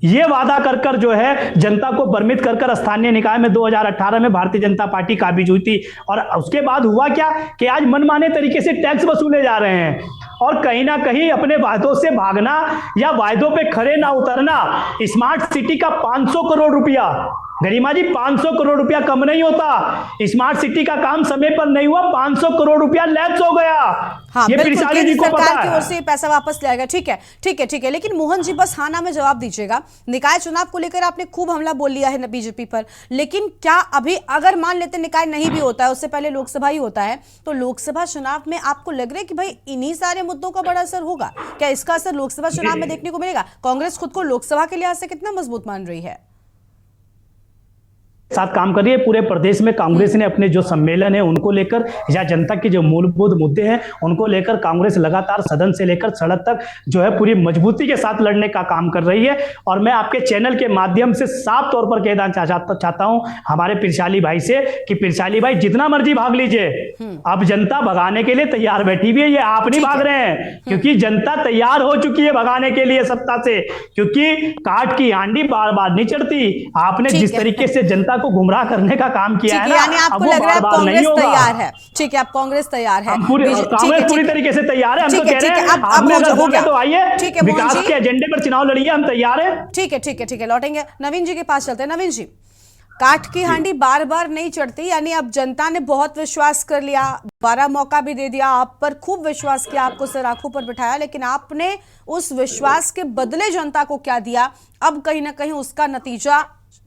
ये वादा कर जो है जनता को भ्रमित कर स्थानीय निकाय में 2018 में भारतीय जनता पार्टी काबिज हुई थी। और उसके बाद हुआ क्या कि आज मनमाने तरीके से टैक्स वसूले जा रहे हैं और कहीं ना कहीं अपने वादों से भागना या वादों पे खरे ना उतरना। स्मार्ट सिटी का 500 करोड़ रुपया, गरिमा जी 500 करोड़ रुपया कम नहीं होता। स्मार्ट सिटी का काम समय पर नहीं हुआ, 500 करोड़ रुपया लैप्स हो गया। हाँ, ये प्रसाली जी को पता है। की ओर से पैसा वापस ले आएगा। ठीक है। लेकिन मोहन जी बस हाँ ना में जवाब दीजिएगा। निकाय चुनाव को लेकर आपने खूब हमला बोल लिया है बीजेपी पर, लेकिन क्या अभी अगर मान लेते निकाय नहीं भी होता है, उससे पहले लोकसभा ही होता है, तो लोकसभा चुनाव में आपको लग रहा है कि भाई इन्हीं सारे मुद्दों का बड़ा असर होगा? क्या इसका असर लोकसभा चुनाव में देखने को मिलेगा? कांग्रेस खुद को लोकसभा के लिहाज से कितना मजबूत मान रही है? साथ काम कर रही है। पूरे प्रदेश में कांग्रेस ने अपने जो सम्मेलन है उनको लेकर या जनता के जो मूलभूत मुद्दे हैं उनको लेकर कांग्रेस लगातार सदन से लेकर सड़क तक जो है पूरी मजबूती के साथ लड़ने का काम कर रही है। और मैं आपके चैनल के माध्यम से साफ तौर पर कहना चाहता हूं हमारे प्रसाली भाई से कि प्रसाली भाई जितना मर्जी भाग लीजिए, अब जनता भगाने के लिए तैयार बैठी हुई है। ये आप नहीं भाग रहे हैं, क्योंकि जनता तैयार हो चुकी है भगाने के लिए सत्ता से, क्योंकि काट की हांडी बार बार नहीं चढ़ती। आपने जिस तरीके से जनता को गुमराह करने का काम किया है ना, यानी आपको लग रहा है कांग्रेस तैयार है। ठीक है, आप कांग्रेस तैयार है, कांग्रेस पूरी तरीके से तैयार है। हम तो कह रहे हैं आपने अगर हो गया तो आइए, विकास के एजेंडे पर चुनाव लड़िए, हम तैयार हैं। ठीक है, लौटेंगे नवीन जी के पास चलते हैं। नवीन जी, काट की हांडी बार बार नहीं चढ़ती, यानी अब जनता ने बहुत विश्वास कर लिया, 12 मौका भी दे दिया, आप पर खूब विश्वास किया, आपको सर आंखों पर बिठाया, लेकिन आपने उस विश्वास के बदले जनता को क्या दिया? अब कहीं ना कहीं उसका नतीजा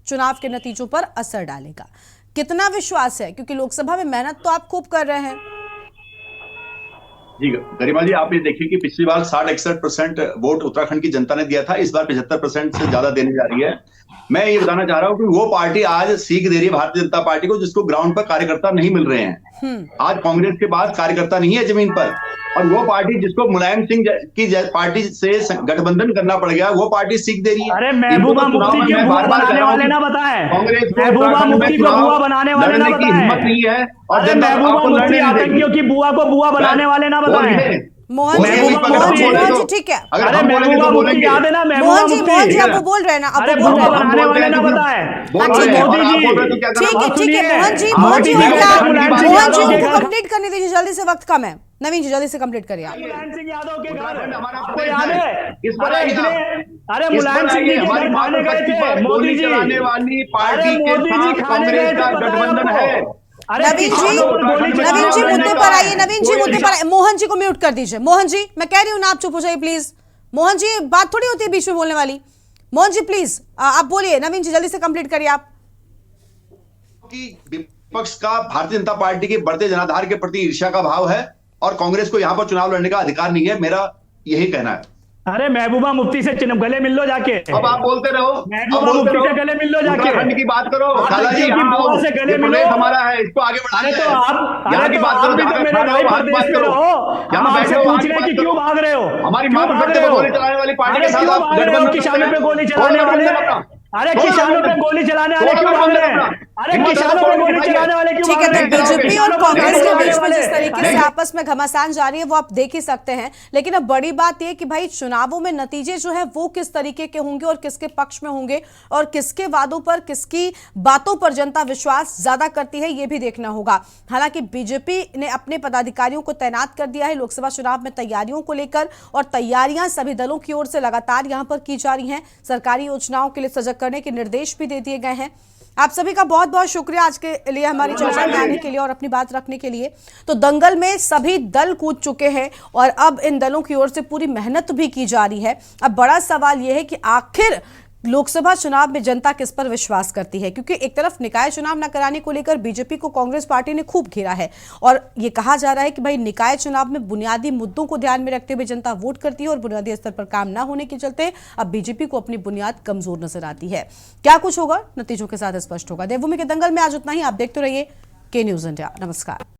चुनाव के नतीजों पर असर डालेगा। कितना विश्वास है, क्योंकि लोकसभा में मेहनत तो आप खूब कर रहे हैं। जी गरिमा जी, आप ये देखिए कि पिछली बार 60-61% वोट उत्तराखंड की जनता ने दिया था, इस बार 75% से ज्यादा देने जा रही है। मैं ये बताना चाह रहा हूँ कि वो पार्टी आज सीख दे रही है भारतीय जनता पार्टी को, जिसको ग्राउंड पर कार्यकर्ता नहीं मिल रहे हैं। आज कांग्रेस के पास कार्यकर्ता नहीं है जमीन पर, और वो पार्टी जिसको मुलायम सिंह की पार्टी से गठबंधन करना पड़ गया, वो पार्टी सीख दे रही है। अरे महबूबा मुफ्ती के बुआ बनाने वाले ना बताएं, कांग्रेस महबूबा मुफ्ती को बुआ बनाने वाले ना बताएं, हिम्मत नहीं है। और महबूबा मुफ्ती आतंकियों की बुआ को बुआ बनाने वाले ना बताएं। मोहन जी ठीक है। अरे महबूबा मुफ्ती याद है ना, मोहन जी आप वो बोल रहे हैं ना, आप वो बोल रहे हैं बनाने वाले ना बताएं। ठीक है मोहन जी को कंप्लीट करने दीजिए, जल्दी से, वक्त कम है। नवीन जी जल्दी से कंप्लीट करिए आप। मुलायम सिंह यादव के घर आपको याद है? अरे मुलायम सिंह जी के घर खाने गए थे मोदी जी, पार्टी के साथ कांग्रेस का गठबंधन है। नवीन जी मुद्दे पर आइए, नवीन जी मुद्दे पर आइए। मोहन जी को म्यूट कर दीजिए। मोहन जी मैं कह रही हूँ ना, आप चुप हो जाइए प्लीज। मोहन जी बात थोड़ी होती है बीच में बोलने वाली। मोहन जी प्लीज आप बोलिए। नवीन जी जल्दी से कंप्लीट करिए आप। विपक्ष का भारतीय जनता पार्टी के बढ़ते जनाधार के प्रति ईर्ष्या का भाव है, और कांग्रेस को यहां पर चुनाव लड़ने का अधिकार नहीं है, मेरा यही कहना है। अरे महबूबा मुफ्ती से गले मिल लो जाके। अब आप बोलते रहो, महबूबा मुफ्ती से गले मिल लो जाके। उत्तराखंड की बात करो, दादाजी से गले मिलो, हमारा है, इसको आगे बढ़ाना है। तो आप यहाँ की बात करो, मेरे भाई प्रदेश में रहो, हम आपसे पूछ रहे हैं कि क्यों भाग रहे हो? हमारी मातृशक्ति पे गोली चलाने वाली पार्टी के साथ आप गठबंधन, किसानों पे गोली चलाने वाले, अरे किसानों पे गोली चलाने वाले क्यों भाग रहे हैं? अरे किसानों पे गोली चलाने वाले क्यों भाग रहे हैं? बीजेपी और कांग्रेस के बीच में जिस तरीके से आपस में घमासान जारी है वो आप देख ही सकते हैं। लेकिन अब बड़ी बात यह कि भाई चुनावों में नतीजे जो है वो किस तरीके के होंगे और किसके पक्ष में होंगे, और किसके वादों पर, किसकी बातों पर जनता विश्वास ज्यादा करती है, ये भी देखना होगा। हालांकि बीजेपी ने अपने पदाधिकारियों को तैनात कर दिया है लोकसभा चुनाव में तैयारियों को लेकर, और तैयारियां सभी दलों की ओर से लगातार यहां पर की जा रही हैं। सरकारी योजनाओं के लिए सजग करने के निर्देश भी दे दिए गए हैं। आप सभी का बहुत बहुत शुक्रिया आज के लिए हमारी चर्चा में आने के लिए और अपनी बात रखने के लिए। तो दंगल में सभी दल कूद चुके हैं और अब इन दलों की ओर से पूरी मेहनत भी की जा रही है। अब बड़ा सवाल यह है कि आखिर लोकसभा चुनाव में जनता किस पर विश्वास करती है, क्योंकि एक तरफ निकाय चुनाव न कराने को लेकर बीजेपी को कांग्रेस पार्टी ने खूब घेरा है और ये कहा जा रहा है कि भाई निकाय चुनाव में बुनियादी मुद्दों को ध्यान में रखते हुए जनता वोट करती है और बुनियादी स्तर पर काम न होने के चलते अब बीजेपी को अपनी बुनियाद कमजोर नजर आती है। क्या कुछ होगा नतीजों के साथ स्पष्ट होगा। देवभूमि के दंगल में आज उतना ही। आप देखते रहिए के न्यूज इंडिया। नमस्कार।